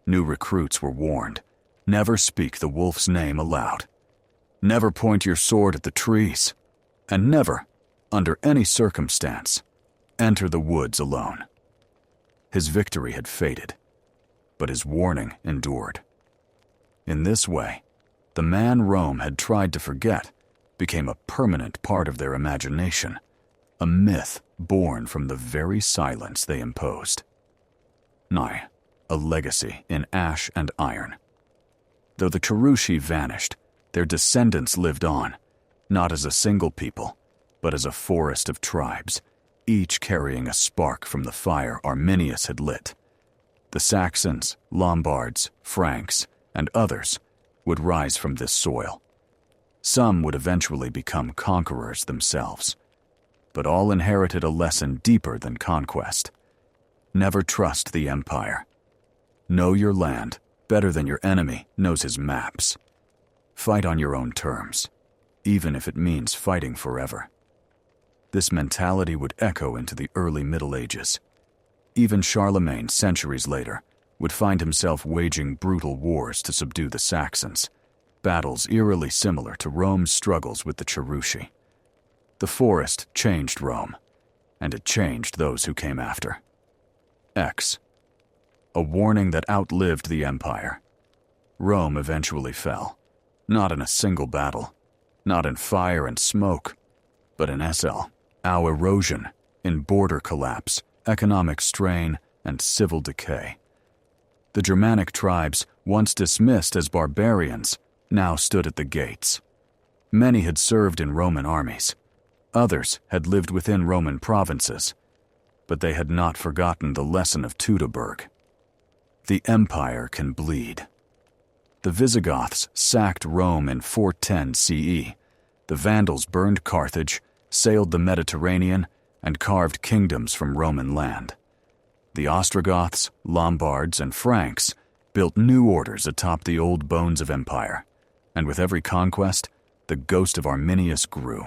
New recruits were warned, never speak the wolf's name aloud. Never point your sword at the trees, and never, under any circumstance, enter the woods alone. His victory had faded, but his warning endured. In this way, the man Rome had tried to forget became a permanent part of their imagination, a myth born from the very silence they imposed. 9. A legacy in ash and iron. Though the Cherusci vanished, their descendants lived on, not as a single people, but as a forest of tribes, each carrying a spark from the fire Arminius had lit. The Saxons, Lombards, Franks, and others would rise from this soil. Some would eventually become conquerors themselves. but all inherited a lesson deeper than conquest. Never trust the empire. Know your land better than your enemy knows his maps. Fight on your own terms, even if it means fighting forever. This mentality would echo into the early Middle Ages. Even Charlemagne, centuries later, would find himself waging brutal wars to subdue the Saxons, battles eerily similar to Rome's struggles with the Cherusci. The forest changed Rome, and it changed those who came after. X. A warning that outlived the empire. Rome eventually fell, not in a single battle, not in fire and smoke, but in our erosion, in border collapse, economic strain, and civil decay. The Germanic tribes, once dismissed as barbarians, now stood at the gates. Many had served in Roman armies. Others had lived within Roman provinces, but they had not forgotten the lesson of Teutoburg. The empire can bleed. The Visigoths sacked Rome in 410 CE. The Vandals burned Carthage, sailed the Mediterranean, and carved kingdoms from Roman land. The Ostrogoths, Lombards, and Franks built new orders atop the old bones of empire, and with every conquest, the ghost of Arminius grew.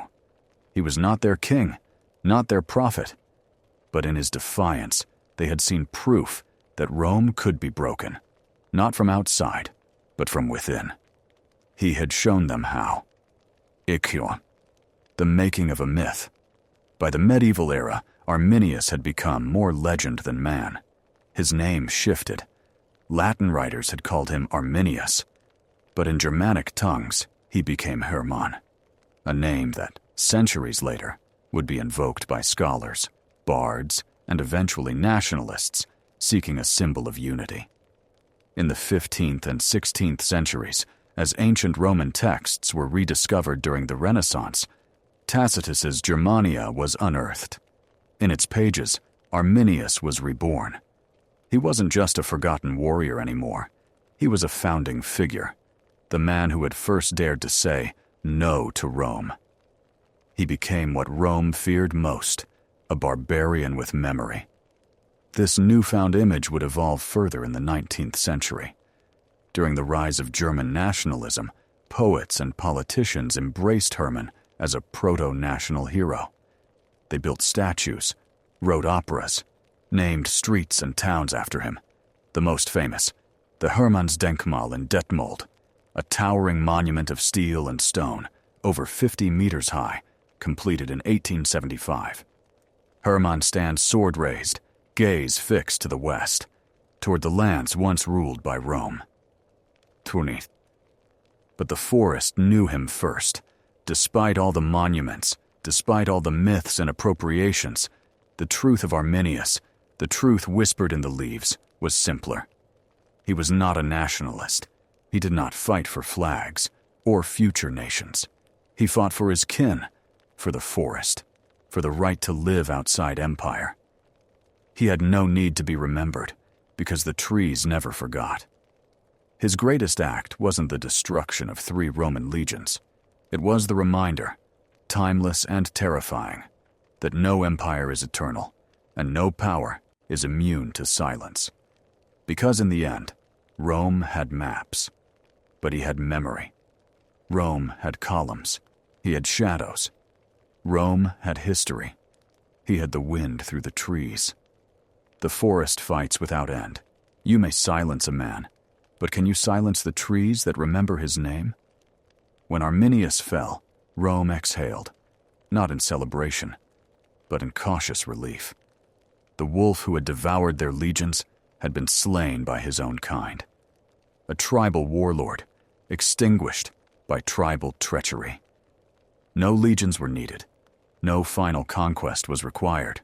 He was not their king, not their prophet, but in his defiance, they had seen proof that Rome could be broken, not from outside, but from within. He had shown them how. Ichio, the making of a myth. By the medieval era, Arminius had become more legend than man. His name shifted. Latin writers had called him Arminius, but in Germanic tongues, he became Hermann, a name that, centuries later, would be invoked by scholars, bards, and eventually nationalists seeking a symbol of unity. In the 15th and 16th centuries, as ancient Roman texts were rediscovered during the Renaissance, Tacitus's Germania was unearthed. In its pages, Arminius was reborn. He wasn't just a forgotten warrior anymore. He was a founding figure, the man who had first dared to say no to Rome. He became what Rome feared most, a barbarian with memory. This newfound image would evolve further in the 19th century. During the rise of German nationalism, poets and politicians embraced Hermann as a proto-national hero. They built statues, wrote operas, named streets and towns after him. The most famous, the Hermannsdenkmal in Detmold, a towering monument of steel and stone, over 50 meters high, completed in 1875. Hermann stands sword raised, gaze fixed to the west, toward the lands once ruled by Rome. But the forest knew him first. Despite all the monuments, despite all the myths and appropriations, the truth of Arminius, the truth whispered in the leaves, was simpler. He was not a nationalist. He did not fight for flags or future nations. He fought for his kin, for the forest, for the right to live outside empire. He had no need to be remembered, because the trees never forgot. His greatest act wasn't the destruction of 3 Roman legions. It was the reminder, timeless and terrifying, that no empire is eternal, and no power is immune to silence. Because in the end, Rome had maps, but he had memory. Rome had columns. He had shadows. Rome had history. He had the wind through the trees. The forest fights without end. You may silence a man, but can you silence the trees that remember his name? When Arminius fell, Rome exhaled, not in celebration, but in cautious relief. The wolf who had devoured their legions had been slain by his own kind. A tribal warlord, extinguished by tribal treachery. No legions were needed. No final conquest was required.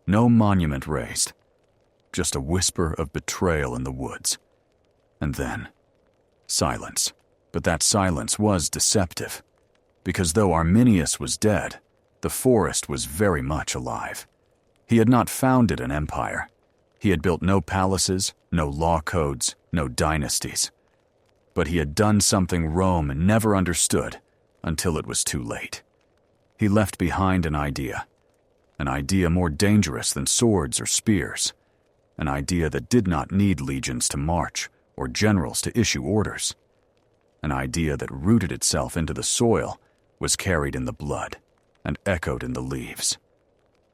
No monument raised. Just a whisper of betrayal in the woods. And then, silence. But that silence was deceptive, because though Arminius was dead, the forest was very much alive. He had not founded an empire. He had built no palaces, no law codes, no dynasties. But he had done something Rome never understood until it was too late. He left behind an idea, an idea more dangerous than swords or spears, an idea that did not need legions to march or generals to issue orders, an idea that rooted itself into the soil, was carried in the blood, and echoed in the leaves.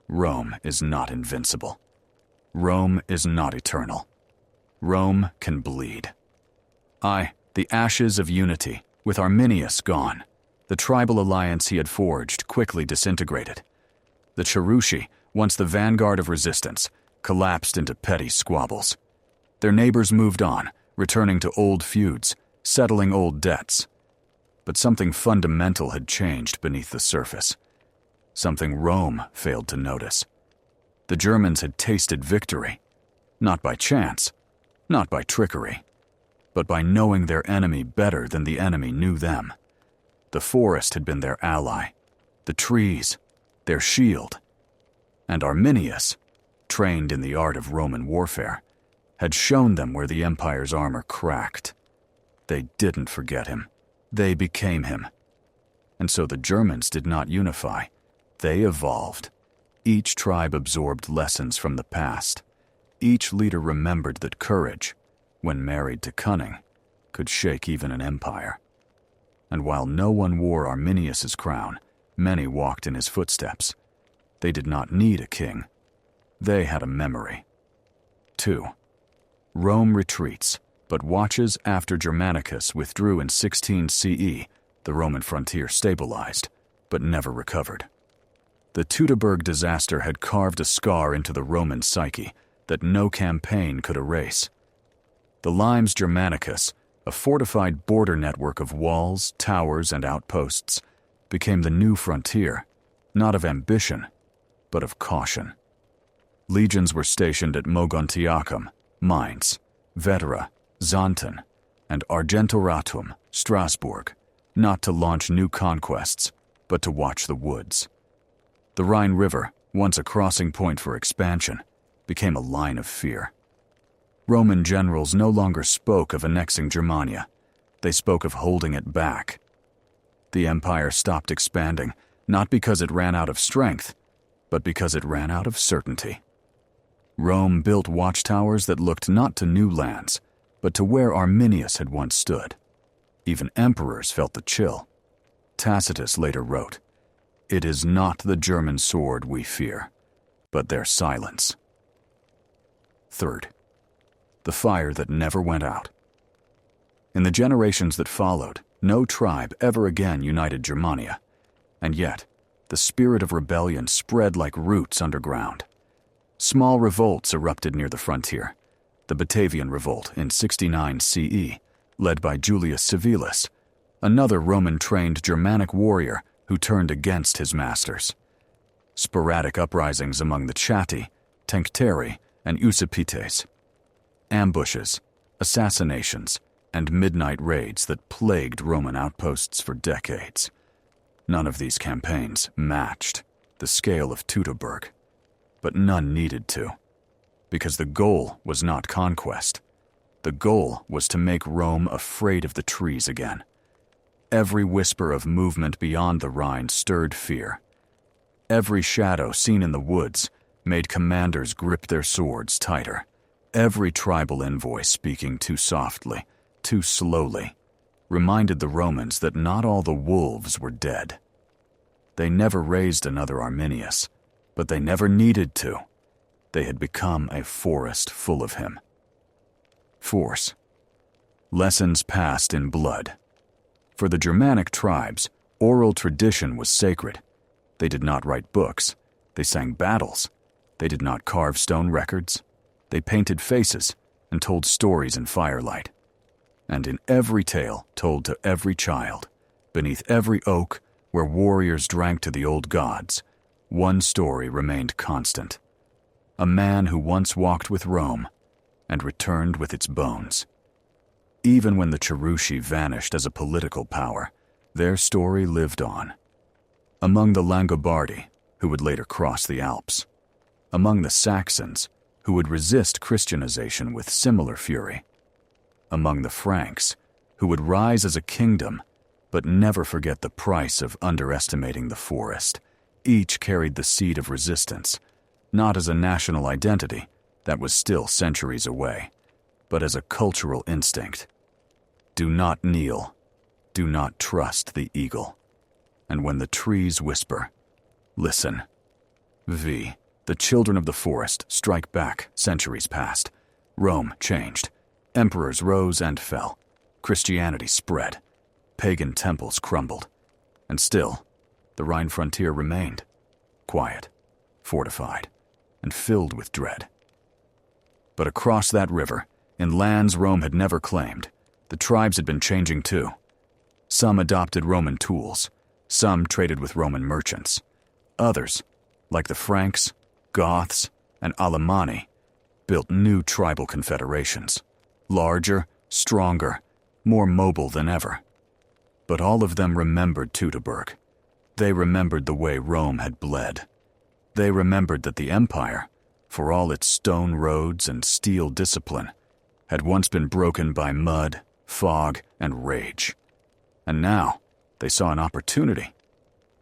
Rome is not invincible. Rome is not eternal. Rome can bleed. The ashes of unity, with Arminius gone, the tribal alliance he had forged quickly disintegrated. The Cherusci, once the vanguard of resistance, collapsed into petty squabbles. Their neighbors moved on, returning to old feuds, settling old debts. But something fundamental had changed beneath the surface. Something Rome failed to notice. The Germans had tasted victory, not by chance, not by trickery, but by knowing their enemy better than the enemy knew them. The forest had been their ally, the trees, their shield. And Arminius, trained in the art of Roman warfare, had shown them where the empire's armor cracked. They didn't forget him. They became him. And so the Germans did not unify. They evolved. Each tribe absorbed lessons from the past. Each leader remembered that courage, when married to cunning, could shake even an empire. And while no one wore Arminius's crown, many walked in his footsteps. They did not need a king. They had a memory. 2. Rome retreats, but watches after Germanicus withdrew in 16 CE, the Roman frontier stabilized, but never recovered. The Teutoburg disaster had carved a scar into the Roman psyche that no campaign could erase. The Limes Germanicus, a fortified border network of walls, towers, and outposts, became the new frontier, not of ambition, but of caution. Legions were stationed at Mogontiacum, Mainz, Vetera, Xanten, and Argentoratum, Strasbourg, not to launch new conquests, but to watch the woods. The Rhine River, once a crossing point for expansion, became a line of fear. Roman generals no longer spoke of annexing Germania. They spoke of holding it back. The empire stopped expanding, not because it ran out of strength, but because it ran out of certainty. Rome built watchtowers that looked not to new lands, but to where Arminius had once stood. Even emperors felt the chill. Tacitus later wrote, "It is not the German sword we fear, but their silence." 3. The fire that never went out. In the generations that followed, no tribe ever again united Germania, and yet the spirit of rebellion spread like roots underground. Small revolts erupted near the frontier. The Batavian Revolt in 69 CE, led by Julius Civilis, another Roman-trained Germanic warrior who turned against his masters. Sporadic uprisings among the Chatti, Tencteri, and Usipites. Ambushes, assassinations, and midnight raids that plagued Roman outposts for decades. None of these campaigns matched the scale of Teutoburg, but none needed to, because the goal was not conquest. The goal was to make Rome afraid of the trees again. Every whisper of movement beyond the Rhine stirred fear. Every shadow seen in the woods made commanders grip their swords tighter. Every tribal envoy speaking too softly, too slowly, reminded the Romans that not all the wolves were dead. They never raised another Arminius, but they never needed to. They had become a forest full of him. Force. Lessons passed in blood. For the Germanic tribes, oral tradition was sacred. They did not write books. They sang battles. They did not carve stone records. They painted faces and told stories in firelight. And in every tale told to every child, beneath every oak where warriors drank to the old gods, one story remained constant. A man who once walked with Rome and returned with its bones. Even when the Cherusci vanished as a political power, their story lived on. Among the Langobardi, who would later cross the Alps. Among the Saxons, who would resist Christianization with similar fury. Among the Franks, who would rise as a kingdom, but never forget the price of underestimating the forest. each carried the seed of resistance, not as a national identity that was still centuries away, but as a cultural instinct. Do not kneel. Do not trust the eagle. And when the trees whisper, listen. The children of the forest strike back centuries past. Rome changed. Emperors rose and fell. Christianity spread. Pagan temples crumbled. And still, the Rhine frontier remained. Quiet, fortified, and filled with dread. But across that river, in lands Rome had never claimed, the tribes had been changing too. Some adopted Roman tools. Some traded with Roman merchants. Others, like the Franks, Goths, and Alemanni, built new tribal confederations. Larger, stronger, more mobile than ever. But all of them remembered Teutoburg. They remembered the way Rome had bled. They remembered that the empire, for all its stone roads and steel discipline, had once been broken by mud, fog, and rage. And now, they saw an opportunity.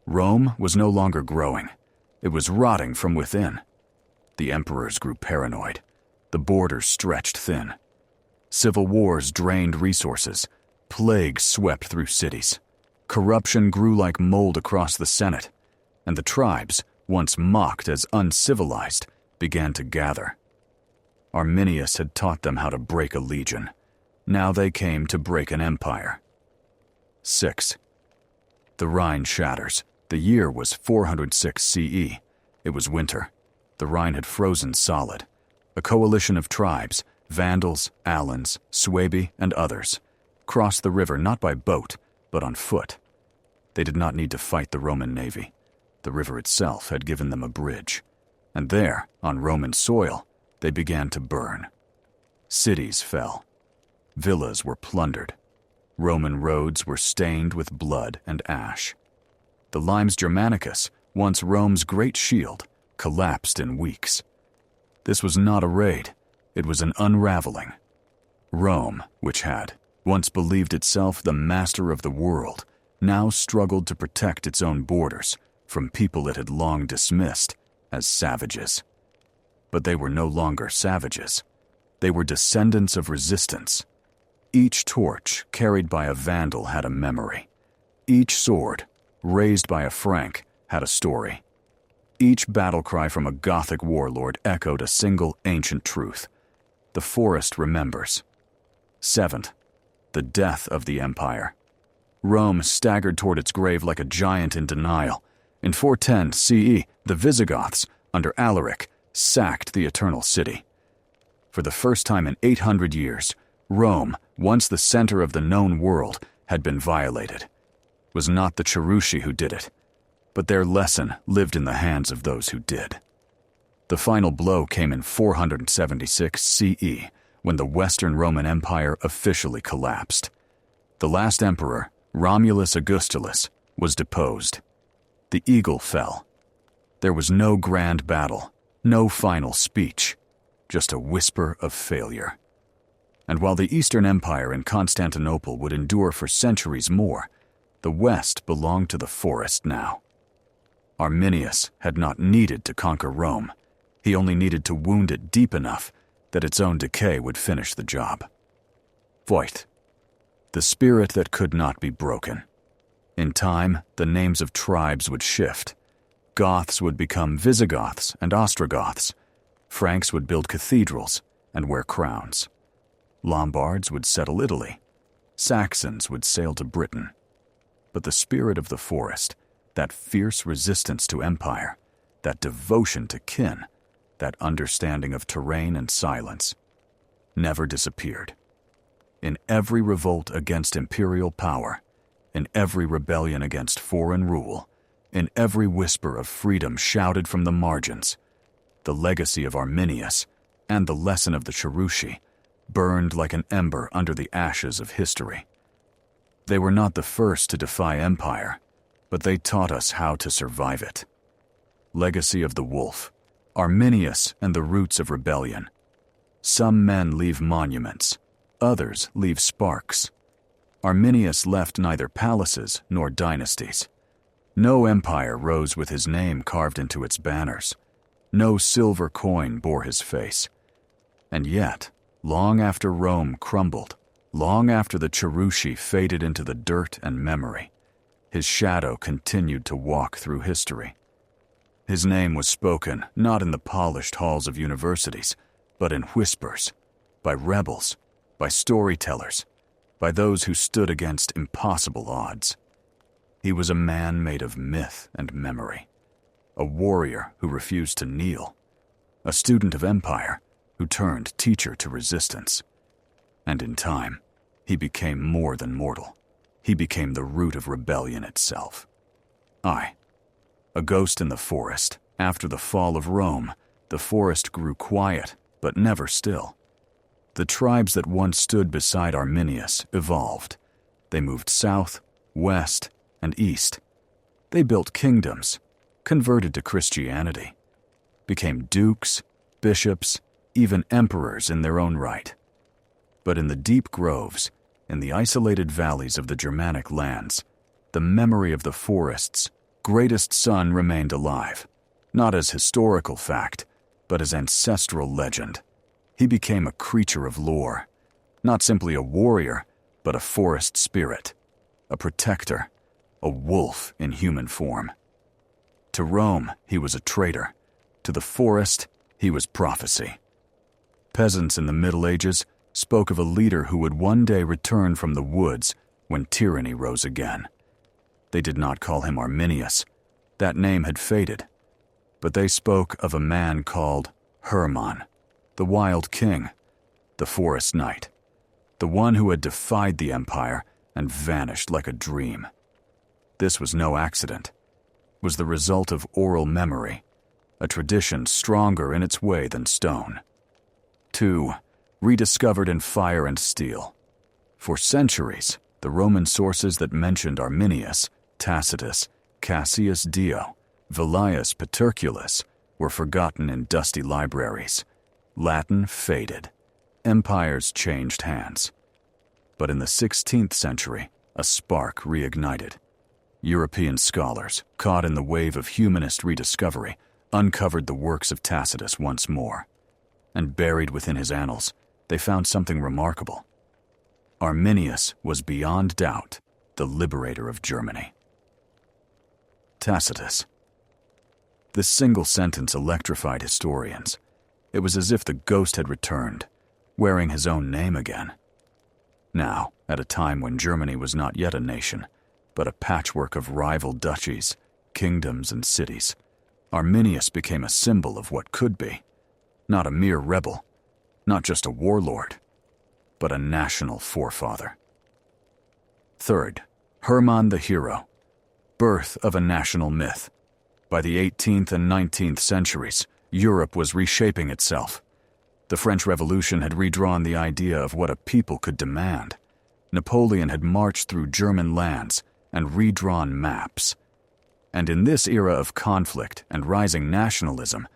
Rome was no longer growing. It was rotting from within. The emperors grew paranoid. The borders stretched thin. Civil wars drained resources. Plague swept through cities. Corruption grew like mold across the Senate. And the tribes, once mocked as uncivilized, began to gather. Arminius had taught them how to break a legion. Now they came to break an empire. 6. The Rhine shatters. The year was 406 CE. It was winter. The Rhine had frozen solid. A coalition of tribes, Vandals, Alans, Suebi, and others, crossed the river not by boat, but on foot. They did not need to fight the Roman navy. The river itself had given them a bridge. And there, on Roman soil, they began to burn. Cities fell. Villas were plundered. Roman roads were stained with blood and ash. The limes Germanicus, once Rome's great shield, collapsed in weeks. This was not a raid. It was an unraveling. Rome, which had once believed itself the master of the world, now struggled to protect its own borders from people it had long dismissed as savages. But they were no longer savages. They were descendants of resistance. Each torch carried by a Vandal had a memory. Each sword, raised by a Frank, had a story. Each battle cry from a Gothic warlord echoed a single ancient truth. The forest remembers. 7. The death of the empire. Rome staggered toward its grave like a giant in denial. In 410 CE, the Visigoths, under Alaric, sacked the Eternal City. For the first time in 800 years, Rome, once the center of the known world, had been violated. It was not the Cherusci who did it, but their lesson lived in the hands of those who did. The final blow came in 476 CE, when the Western Roman Empire officially collapsed. The last emperor, Romulus Augustulus, was deposed. The eagle fell. There was no grand battle, no final speech, just a whisper of failure. And while the Eastern Empire in Constantinople would endure for centuries more, the West belonged to the forest now. Arminius had not needed to conquer Rome. He only needed to wound it deep enough that its own decay would finish the job. Voigt, the spirit that could not be broken. In time, the names of tribes would shift. Goths would become Visigoths and Ostrogoths. Franks would build cathedrals and wear crowns. Lombards would settle Italy. Saxons would sail to Britain. But the spirit of the forest, that fierce resistance to empire, that devotion to kin, that understanding of terrain and silence, never disappeared. In every revolt against imperial power, in every rebellion against foreign rule, in every whisper of freedom shouted from the margins, the legacy of Arminius and the lesson of the Cherusci burned like an ember under the ashes of history. They were not the first to defy empire, but they taught us how to survive it. Legacy of the wolf, Arminius and the roots of rebellion. Some men leave monuments, others leave sparks. Arminius left neither palaces nor dynasties. No empire rose with his name carved into its banners. No silver coin bore his face. And yet, long after Rome crumbled, long after the Cherusci faded into the dirt and memory, his shadow continued to walk through history. His name was spoken not in the polished halls of universities, but in whispers, by rebels, by storytellers, by those who stood against impossible odds. He was a man made of myth and memory, a warrior who refused to kneel, a student of empire who turned teacher to resistance. And in time, he became more than mortal. He became the root of rebellion itself. A ghost in the forest. After the fall of Rome, the forest grew quiet, but never still. The tribes that once stood beside Arminius evolved. They moved south, west, and east. They built kingdoms, converted to Christianity, became dukes, bishops, even emperors in their own right. But in the deep groves, in the isolated valleys of the Germanic lands, the memory of the forest's greatest son remained alive, not as historical fact, but as ancestral legend. He became a creature of lore, not simply a warrior, but a forest spirit, a protector, a wolf in human form. To Rome, he was a traitor. To the forest, he was prophecy. Peasants in the Middle Ages spoke of a leader who would one day return from the woods when tyranny rose again. They did not call him Arminius. That name had faded. But they spoke of a man called Hermann, the wild king, the forest knight, the one who had defied the empire and vanished like a dream. This was no accident. It was the result of oral memory, a tradition stronger in its way than stone. 2. Rediscovered in fire and steel. For centuries, the Roman sources that mentioned Arminius, Tacitus, Cassius Dio, Velleius Paterculus were forgotten in dusty libraries. Latin faded. Empires changed hands. But in the 16th century, a spark reignited. European scholars, caught in the wave of humanist rediscovery, uncovered the works of Tacitus once more. And buried within his annals, they found something remarkable. Arminius was beyond doubt the liberator of Germany. Tacitus. This single sentence electrified historians. It was as if the ghost had returned, wearing his own name again. Now, at a time when Germany was not yet a nation, but a patchwork of rival duchies, kingdoms, and cities, Arminius became a symbol of what could be. Not a mere rebel, not just a warlord, but a national forefather. 3rd, Hermann the hero. Birth of a national myth. By the 18th and 19th centuries, Europe was reshaping itself. The French Revolution had redrawn the idea of what a people could demand. Napoleon had marched through German lands and redrawn maps. And in this era of conflict and rising nationalism,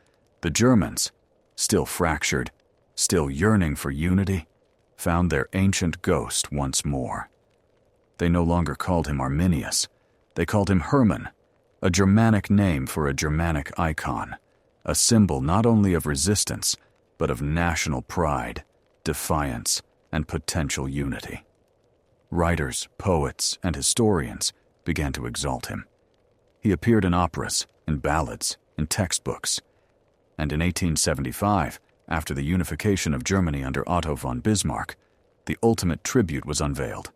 the Germans, still fractured, still yearning for unity, found their ancient ghost once more. They no longer called him Arminius. They called him Hermann, a Germanic name for a Germanic icon, a symbol not only of resistance, but of national pride, defiance, and potential unity. Writers, poets, and historians began to exalt him. He appeared in operas, in ballads, in textbooks. And in 1875, after the unification of Germany under Otto von Bismarck, the ultimate tribute was unveiled.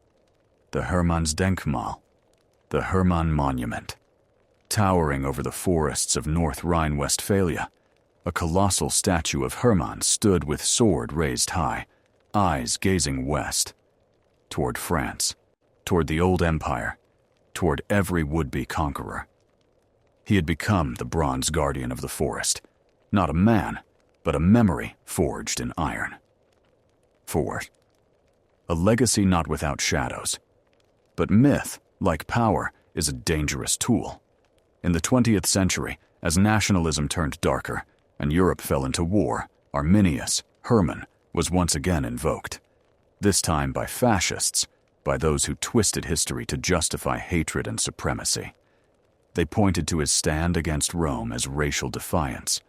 The Hermannsdenkmal, the Hermann Monument. Towering over the forests of North Rhine-Westphalia, a colossal statue of Hermann stood with sword raised high, eyes gazing west, toward France, toward the old empire, toward every would-be conqueror. He had become the bronze guardian of the forest, not a man, but a memory forged in iron. 4. A legacy not without shadows. But myth, like power, is a dangerous tool. In the 20th century, as nationalism turned darker and Europe fell into war, Arminius, Hermann, was once again invoked. This time by fascists, by those who twisted history to justify hatred and supremacy. They pointed to his stand against Rome as racial defiance.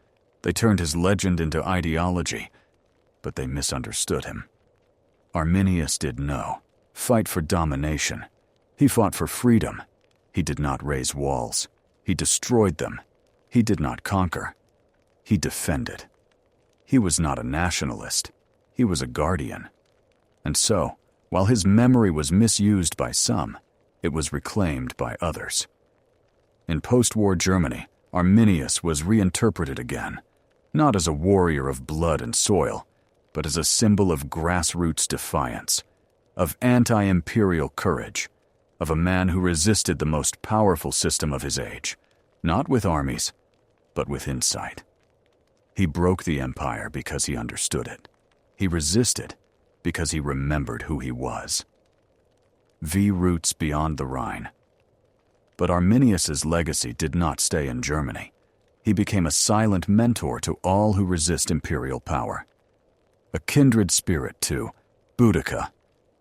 They turned his legend into ideology, but they misunderstood him. Arminius did no fight for domination. He fought for freedom. He did not raise walls. He destroyed them. He did not conquer. He defended. He was not a nationalist. He was a guardian. And so, while his memory was misused by some, it was reclaimed by others. In post-war Germany, Arminius was reinterpreted again, not as a warrior of blood and soil, but as a symbol of grassroots defiance, of anti-imperial courage, of a man who resisted the most powerful system of his age, not with armies, but with insight. He broke the empire because he understood it. He resisted because he remembered who he was. V roots beyond the Rhine. But Arminius's legacy did not stay in Germany. He became a silent mentor to all who resist imperial power. A kindred spirit to Boudica,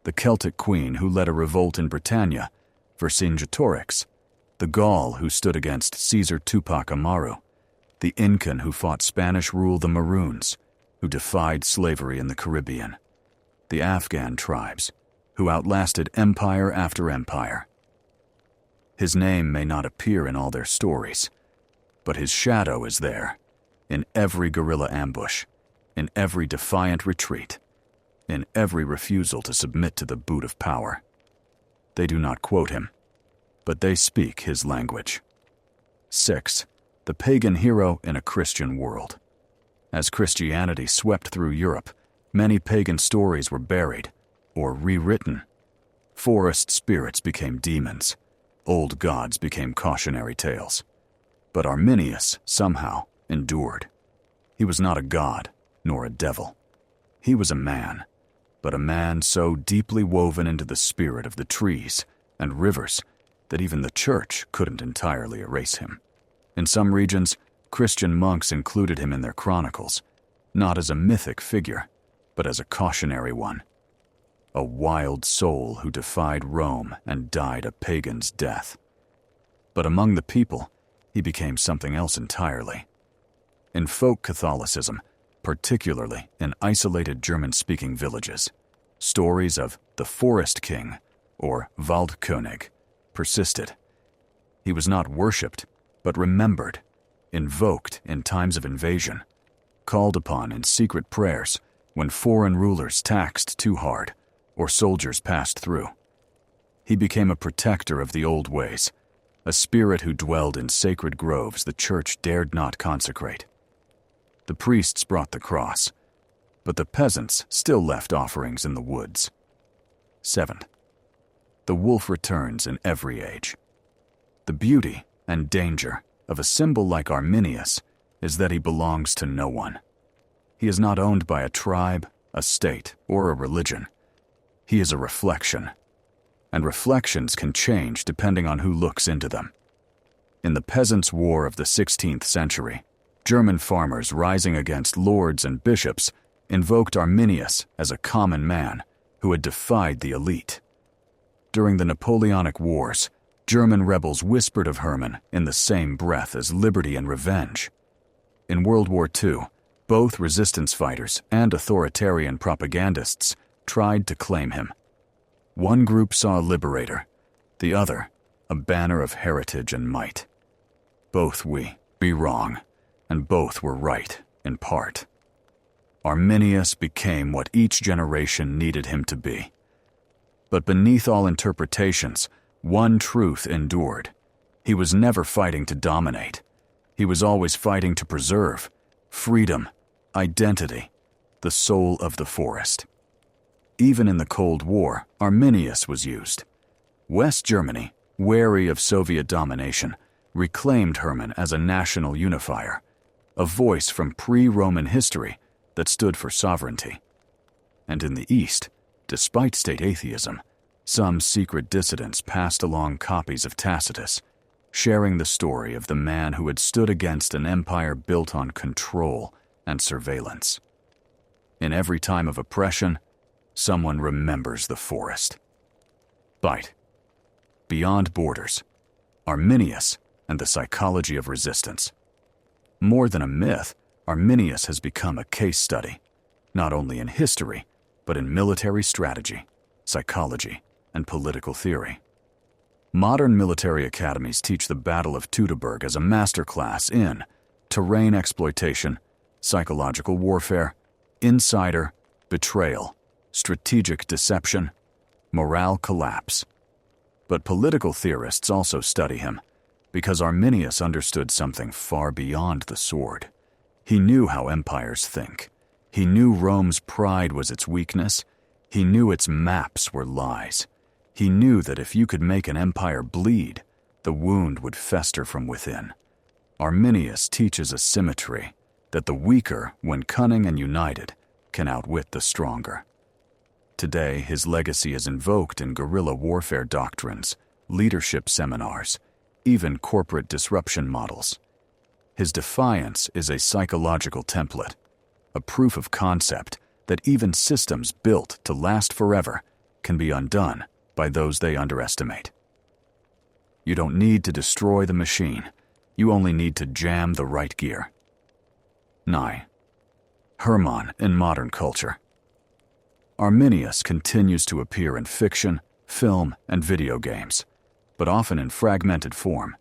the Celtic queen who led a revolt in Britannia, Vercingetorix, the Gaul who stood against Caesar Tupac Amaru, the Incan who fought Spanish rule the Maroons, who defied slavery in the Caribbean, the Afghan tribes, who outlasted empire after empire. His name may not appear in all their stories, but his shadow is there, in every guerrilla ambush, in every defiant retreat, in every refusal to submit to the boot of power. They do not quote him, but they speak his language. 6. The pagan hero in a Christian world. As Christianity swept through Europe, many pagan stories were buried or rewritten. Forest spirits became demons. Old gods became cautionary tales. But Arminius somehow endured. He was not a god, nor a devil. He was a man, but a man so deeply woven into the spirit of the trees and rivers that even the church couldn't entirely erase him. In some regions, Christian monks included him in their chronicles, not as a mythic figure, but as a cautionary one. A wild soul who defied Rome and died a pagan's death. But among the people, he became something else entirely. In folk Catholicism, particularly in isolated German-speaking villages, stories of the Forest King, or Waldkönig, persisted. He was not worshipped, but remembered, invoked in times of invasion, called upon in secret prayers when foreign rulers taxed too hard or soldiers passed through. He became a protector of the old ways, a spirit who dwelled in sacred groves the church dared not consecrate. The priests brought the cross, but the peasants still left offerings in the woods. 7. The wolf returns in every age. The beauty and danger of a symbol like Arminius is that he belongs to no one. He is not owned by a tribe, a state, or a religion. He is a reflection, and reflections can change depending on who looks into them. In the Peasants' War of the 16th century, German farmers rising against lords and bishops invoked Arminius as a common man who had defied the elite. During the Napoleonic Wars, German rebels whispered of Hermann in the same breath as liberty and revenge. In World War II, both resistance fighters and authoritarian propagandists tried to claim him. One group saw a liberator, the other a banner of heritage and might. Both be wrong, and both were right in part. Arminius became what each generation needed him to be. But beneath all interpretations, one truth endured. He was never fighting to dominate. He was always fighting to preserve freedom, identity, the soul of the forest. Even in the Cold War, Arminius was used. West Germany, wary of Soviet domination, reclaimed Hermann as a national unifier, a voice from pre-Roman history that stood for sovereignty. And in the East, despite state atheism, some secret dissidents passed along copies of Tacitus, sharing the story of the man who had stood against an empire built on control and surveillance. In every time of oppression, someone remembers the forest. Bite. Beyond borders, Arminius, and the psychology of resistance. More than a myth, Arminius has become a case study, not only in history, but in military strategy, psychology, and political theory. Modern military academies teach the Battle of Teutoburg as a masterclass in terrain exploitation, psychological warfare, insider, betrayal, strategic deception, morale collapse. But political theorists also study him, because Arminius understood something far beyond the sword. He knew how empires think. He knew Rome's pride was its weakness. He knew its maps were lies. He knew that if you could make an empire bleed, the wound would fester from within. Arminius teaches a symmetry, that the weaker, when cunning and united, can outwit the stronger. Today, his legacy is invoked in guerrilla warfare doctrines, leadership seminars, even corporate disruption models. His defiance is a psychological template, a proof of concept that even systems built to last forever can be undone by those they underestimate. You don't need to destroy the machine. You only need to jam the right gear. 9. Hermann in modern culture. Arminius continues to appear in fiction, film, and video games, but often in fragmented form.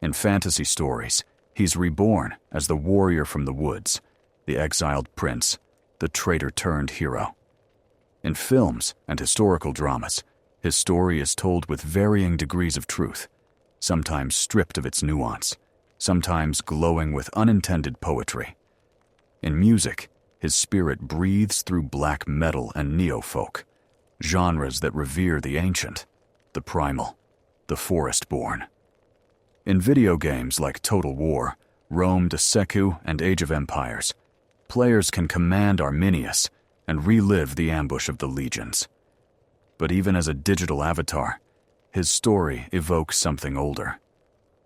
In fantasy stories, he's reborn as the warrior from the woods, the exiled prince, the traitor-turned-hero. In films and historical dramas, his story is told with varying degrees of truth, sometimes stripped of its nuance, sometimes glowing with unintended poetry. In music, his spirit breathes through black metal and neo-folk, genres that revere the ancient, the primal, the forest-born. In video games like Total War, Rome de Secu, and Age of Empires, players can command Arminius and relive the ambush of the legions. But even as a digital avatar, his story evokes something older,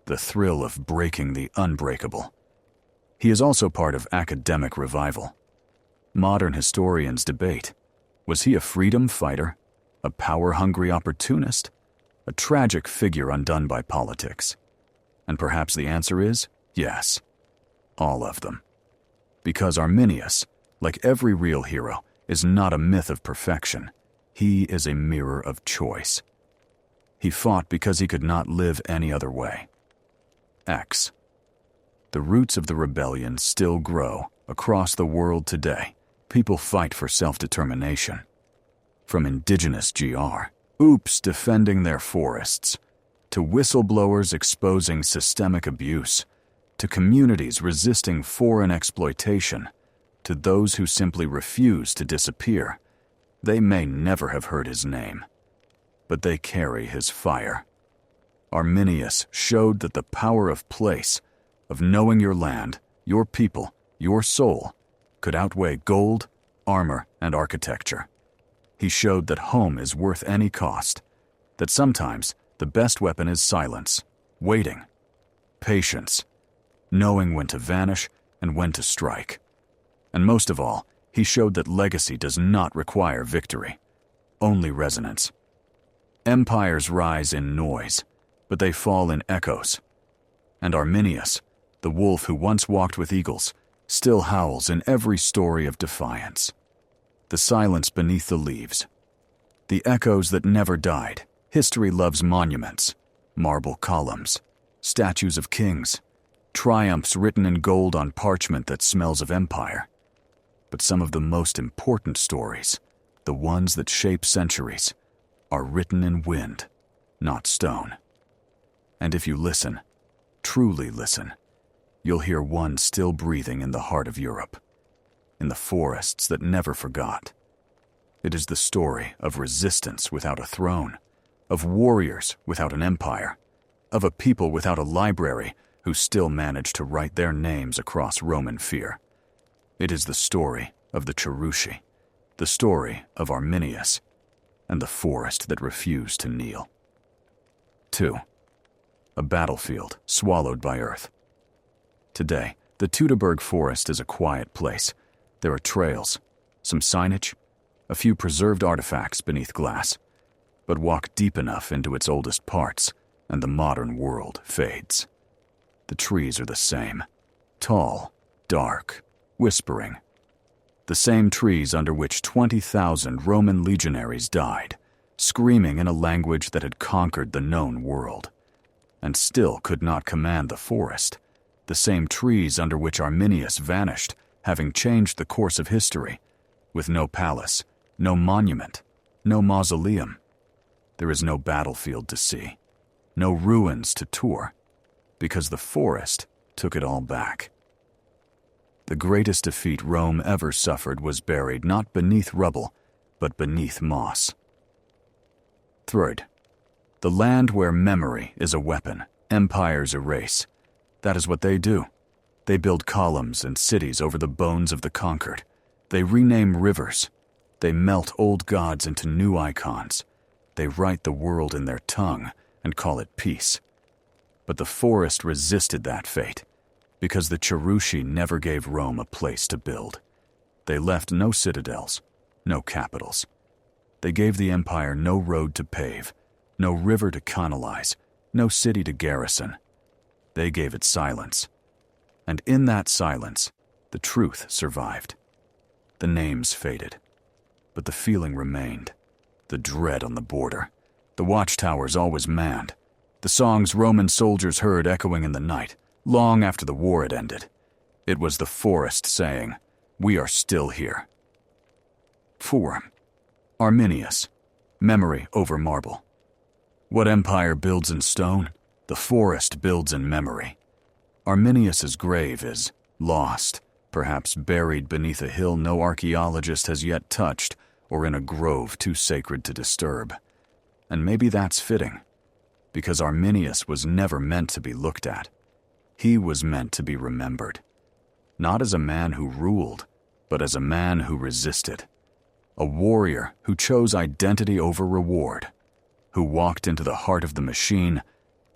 the thrill of breaking the unbreakable. He is also part of academic revival. Modern historians debate, was he a freedom fighter, a power-hungry opportunist, a tragic figure undone by politics? And perhaps the answer is yes, all of them. Because Arminius, like every real hero, is not a myth of perfection. He is a mirror of choice. He fought because he could not live any other way. X. The roots of the rebellion still grow across the world today. People fight for self-determination. From indigenous oops defending their forests, to whistleblowers exposing systemic abuse, to communities resisting foreign exploitation, to those who simply refuse to disappear. They may never have heard his name, but they carry his fire. Arminius showed that the power of place, of knowing your land, your people, your soul, could outweigh gold, armor, and architecture. He showed that home is worth any cost, that sometimes the best weapon is silence, waiting, patience, knowing when to vanish and when to strike. And most of all, he showed that legacy does not require victory, only resonance. Empires rise in noise, but they fall in echoes. And Arminius, the wolf who once walked with eagles, still howls in every story of defiance. The silence beneath the leaves, the echoes that never died. History loves monuments, marble columns, statues of kings, triumphs written in gold on parchment that smells of empire. But some of the most important stories, the ones that shape centuries, are written in wind, not stone. And if you listen, truly listen, you'll hear one still breathing in the heart of Europe, in the forests that never forgot. It is the story of resistance without a throne, of warriors without an empire, of a people without a library who still manage to write their names across Roman fear. It is the story of the Cherusci, the story of Arminius, and the forest that refused to kneel. 2. A battlefield swallowed by earth. Today, the Teutoburg Forest is a quiet place. There are trails, some signage, a few preserved artifacts beneath glass. But walk deep enough into its oldest parts, and the modern world fades. The trees are the same. Tall, dark, whispering. The same trees under which 20,000 Roman legionaries died, screaming in a language that had conquered the known world, and still could not command the forest. The same trees under which Arminius vanished, having changed the course of history, with no palace, no monument, no mausoleum. There is no battlefield to see, no ruins to tour, because the forest took it all back. The greatest defeat Rome ever suffered was buried not beneath rubble, but beneath moss. Third, the land where memory is a weapon, empires erase. That is what they do. They build columns and cities over the bones of the conquered. They rename rivers. They melt old gods into new icons. They write the world in their tongue and call it peace. But the forest resisted that fate, because the Cherusci never gave Rome a place to build. They left no citadels, no capitals. They gave the empire no road to pave, no river to canalize, no city to garrison. They gave it silence. And in that silence, the truth survived. The names faded, but the feeling remained. The dread on the border, the watchtowers always manned, the songs Roman soldiers heard echoing in the night, long after the war had ended. It was the forest saying, "We are still here." 4. Arminius, memory over marble. What empire builds in stone, the forest builds in memory. Arminius's grave is lost, perhaps buried beneath a hill no archaeologist has yet touched, or in a grove too sacred to disturb. And maybe that's fitting, because Arminius was never meant to be looked at. He was meant to be remembered, not as a man who ruled, but as a man who resisted. A warrior who chose identity over reward, who walked into the heart of the machine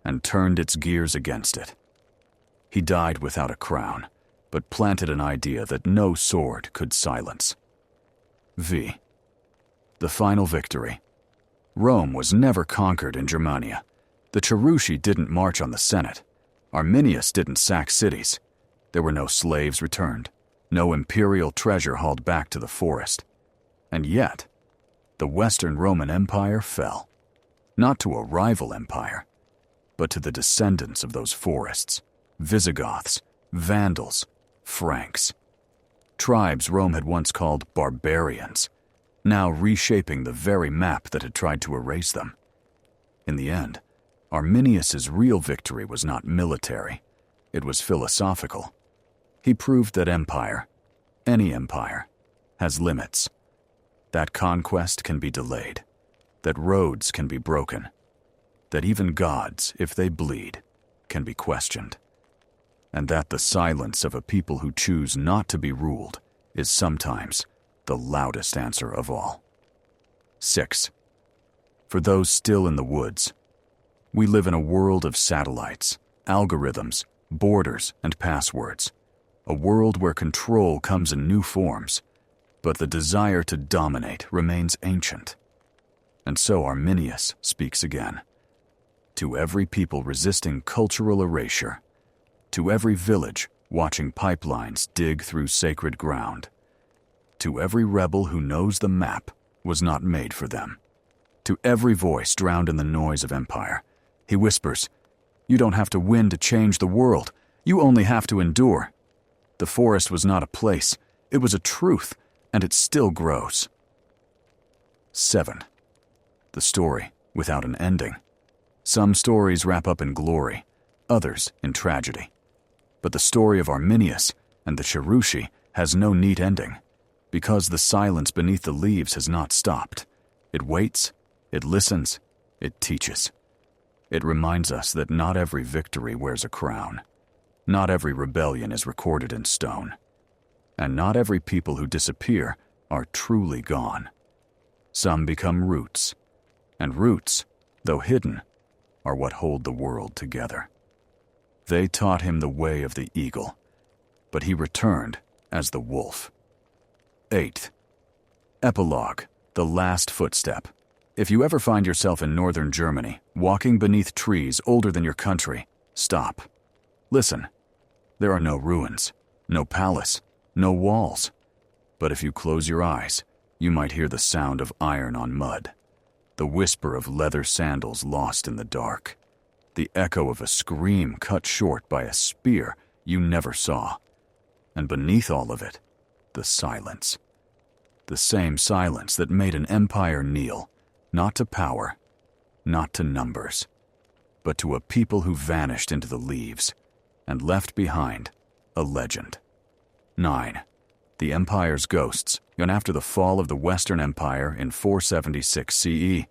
and turned its gears against it. He died without a crown, but planted an idea that no sword could silence. V. The final victory. Rome was never conquered in Germania. The Cherusci didn't march on the Senate. Arminius didn't sack cities. There were no slaves returned, no imperial treasure hauled back to the forest. And yet, the Western Roman Empire fell, not to a rival empire, but to the descendants of those forests, Visigoths, Vandals, Franks. Tribes Rome had once called barbarians, now reshaping the very map that had tried to erase them. In the end, Arminius's real victory was not military, it was philosophical. He proved that empire, any empire, has limits, that conquest can be delayed, that roads can be broken, that even gods, if they bleed, can be questioned, and that the silence of a people who choose not to be ruled is sometimes the loudest answer of all. 6. For those still in the woods, we live in a world of satellites, algorithms, borders, and passwords, a world where control comes in new forms, but the desire to dominate remains ancient. And so Arminius speaks again. To every people resisting cultural erasure, to every village watching pipelines dig through sacred ground, to every rebel who knows the map was not made for them, to every voice drowned in the noise of empire, he whispers, "You don't have to win to change the world. You only have to endure." The forest was not a place, it was a truth, and it still grows. 7. The story without an ending. Some stories wrap up in glory, others in tragedy. But the story of Arminius and the Cherusci has no neat ending, because the silence beneath the leaves has not stopped. It waits, it listens, it teaches. It reminds us that not every victory wears a crown, not every rebellion is recorded in stone, and not every people who disappear are truly gone. Some become roots, and roots, though hidden, are what hold the world together. They taught him the way of the eagle, but he returned as the wolf. 8. Epilogue, the last footstep. If you ever find yourself in northern Germany, walking beneath trees older than your country, stop. Listen, there are no ruins, no palace, no walls. But if you close your eyes, you might hear the sound of iron on mud, the whisper of leather sandals lost in the dark, the echo of a scream cut short by a spear you never saw. And beneath all of it, the silence. The same silence that made an empire kneel, not to power, not to numbers, but to a people who vanished into the leaves and left behind a legend. 9. The empire's ghosts. And after the fall of the Western Empire in 476 CE,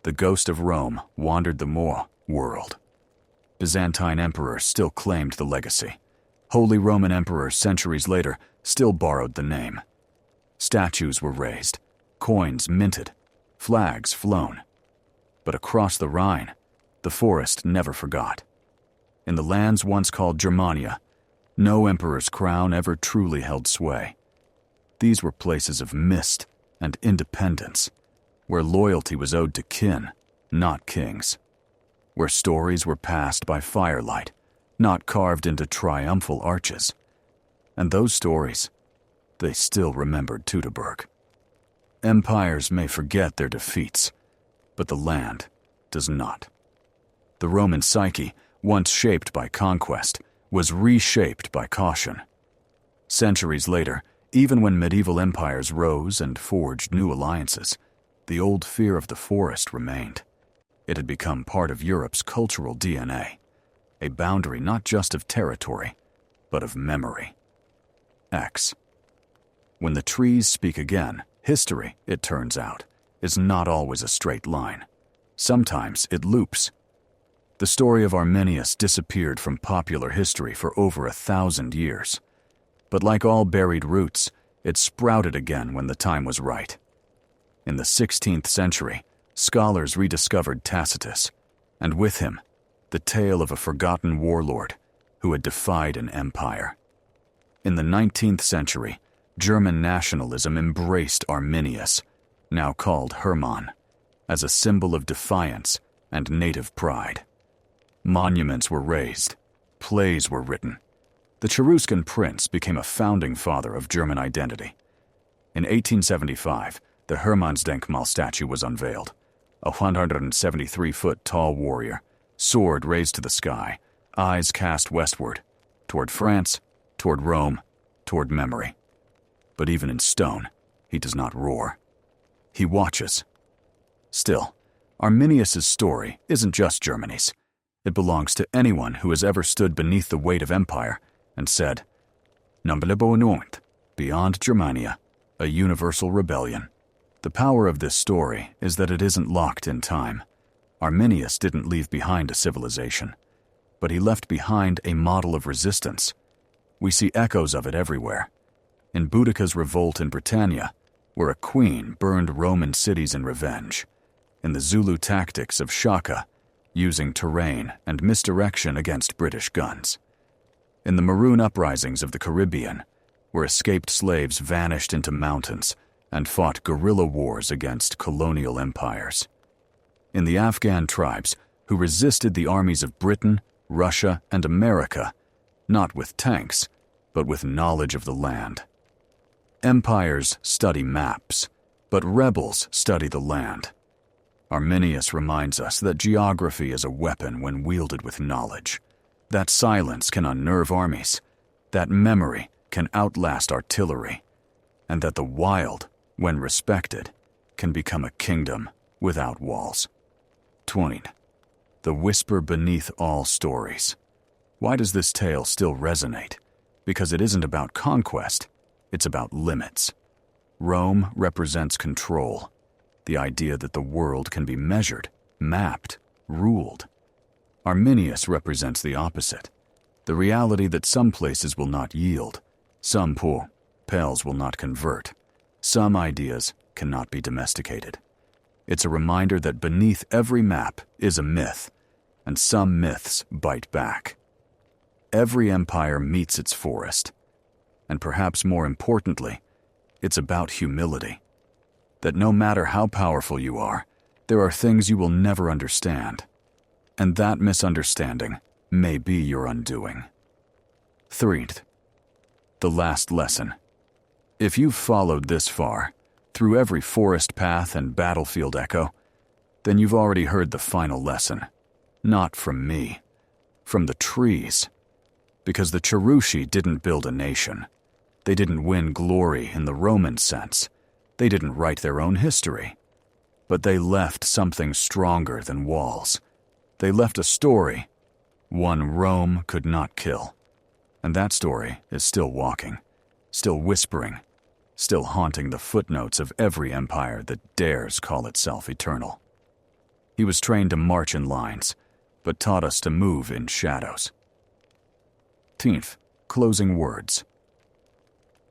the ghost of Rome wandered the world. Byzantine emperors still claimed the legacy. Holy Roman emperors centuries later still borrowed the name. Statues were raised, coins minted, flags flown. But across the Rhine, the forest never forgot. In the lands once called Germania, no emperor's crown ever truly held sway. These were places of mist and independence, where loyalty was owed to kin, not kings, where stories were passed by firelight, not carved into triumphal arches. And those stories, they still remembered Teutoburg. Empires may forget their defeats, but the land does not. The Roman psyche, once shaped by conquest, was reshaped by caution. Centuries later, even when medieval empires rose and forged new alliances, the old fear of the forest remained. It had become part of Europe's cultural DNA, a boundary not just of territory, but of memory. X. When the trees speak again, history, it turns out, is not always a straight line. Sometimes it loops. The story of Arminius disappeared from popular history for over 1,000 years. But like all buried roots, it sprouted again when the time was right. In the 16th century, scholars rediscovered Tacitus, and with him, the tale of a forgotten warlord who had defied an empire. In the 19th century, German nationalism embraced Arminius, now called Hermann, as a symbol of defiance and native pride. Monuments were raised, plays were written. The Cheruscan prince became a founding father of German identity. In 1875, the Hermannsdenkmal statue was unveiled, a 173-foot tall warrior, sword raised to the sky, eyes cast westward, toward France, toward Rome, toward memory. But even in stone, he does not roar. He watches. Still, Arminius's story isn't just Germany's. It belongs to anyone who has ever stood beneath the weight of empire and said, "Numbelebonunt," beyond Germania, a universal rebellion. The power of this story is that it isn't locked in time. Arminius didn't leave behind a civilization, but he left behind a model of resistance. We see echoes of it everywhere. In Boudicca's revolt in Britannia, where a queen burned Roman cities in revenge. In the Zulu tactics of Shaka, using terrain and misdirection against British guns. In the Maroon uprisings of the Caribbean, where escaped slaves vanished into mountains and fought guerrilla wars against colonial empires. In the Afghan tribes who resisted the armies of Britain, Russia, and America, not with tanks, but with knowledge of the land. Empires study maps, but rebels study the land. Arminius reminds us that geography is a weapon when wielded with knowledge, that silence can unnerve armies, that memory can outlast artillery, and that the wild, when respected, can become a kingdom without walls. 20. The whisper beneath all stories. Why does this tale still resonate? Because it isn't about conquest, it's about limits. Rome represents control, the idea that the world can be measured, mapped, ruled. Arminius represents the opposite, the reality that some places will not yield, some pales will not convert, some ideas cannot be domesticated. It's a reminder that beneath every map is a myth, and some myths bite back. Every empire meets its forest, and perhaps more importantly, it's about humility. That no matter how powerful you are, there are things you will never understand, and that misunderstanding may be your undoing. Third, the last lesson. If you've followed this far, through every forest path and battlefield echo, then you've already heard the final lesson. Not from me, from the trees. Because the Cherusci didn't build a nation. They didn't win glory in the Roman sense. They didn't write their own history. But they left something stronger than walls. They left a story, one Rome could not kill. And that story is still walking, still whispering, still haunting the footnotes of every empire that dares call itself eternal. He was trained to march in lines, but taught us to move in shadows. 10th, closing words.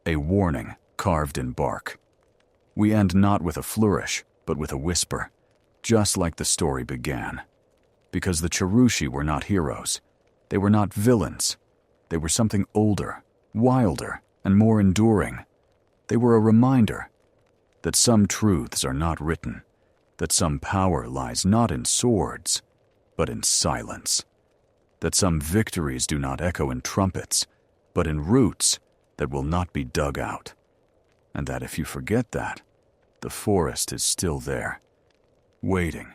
A warning carved in bark. We end not with a flourish, but with a whisper, just like the story began. Because the Cherusci were not heroes. They were not villains. They were something older, wilder, and more enduring. They were a reminder that some truths are not written, that some power lies not in swords, but in silence, that some victories do not echo in trumpets, but in roots that will not be dug out, and that if you forget that, the forest is still there, waiting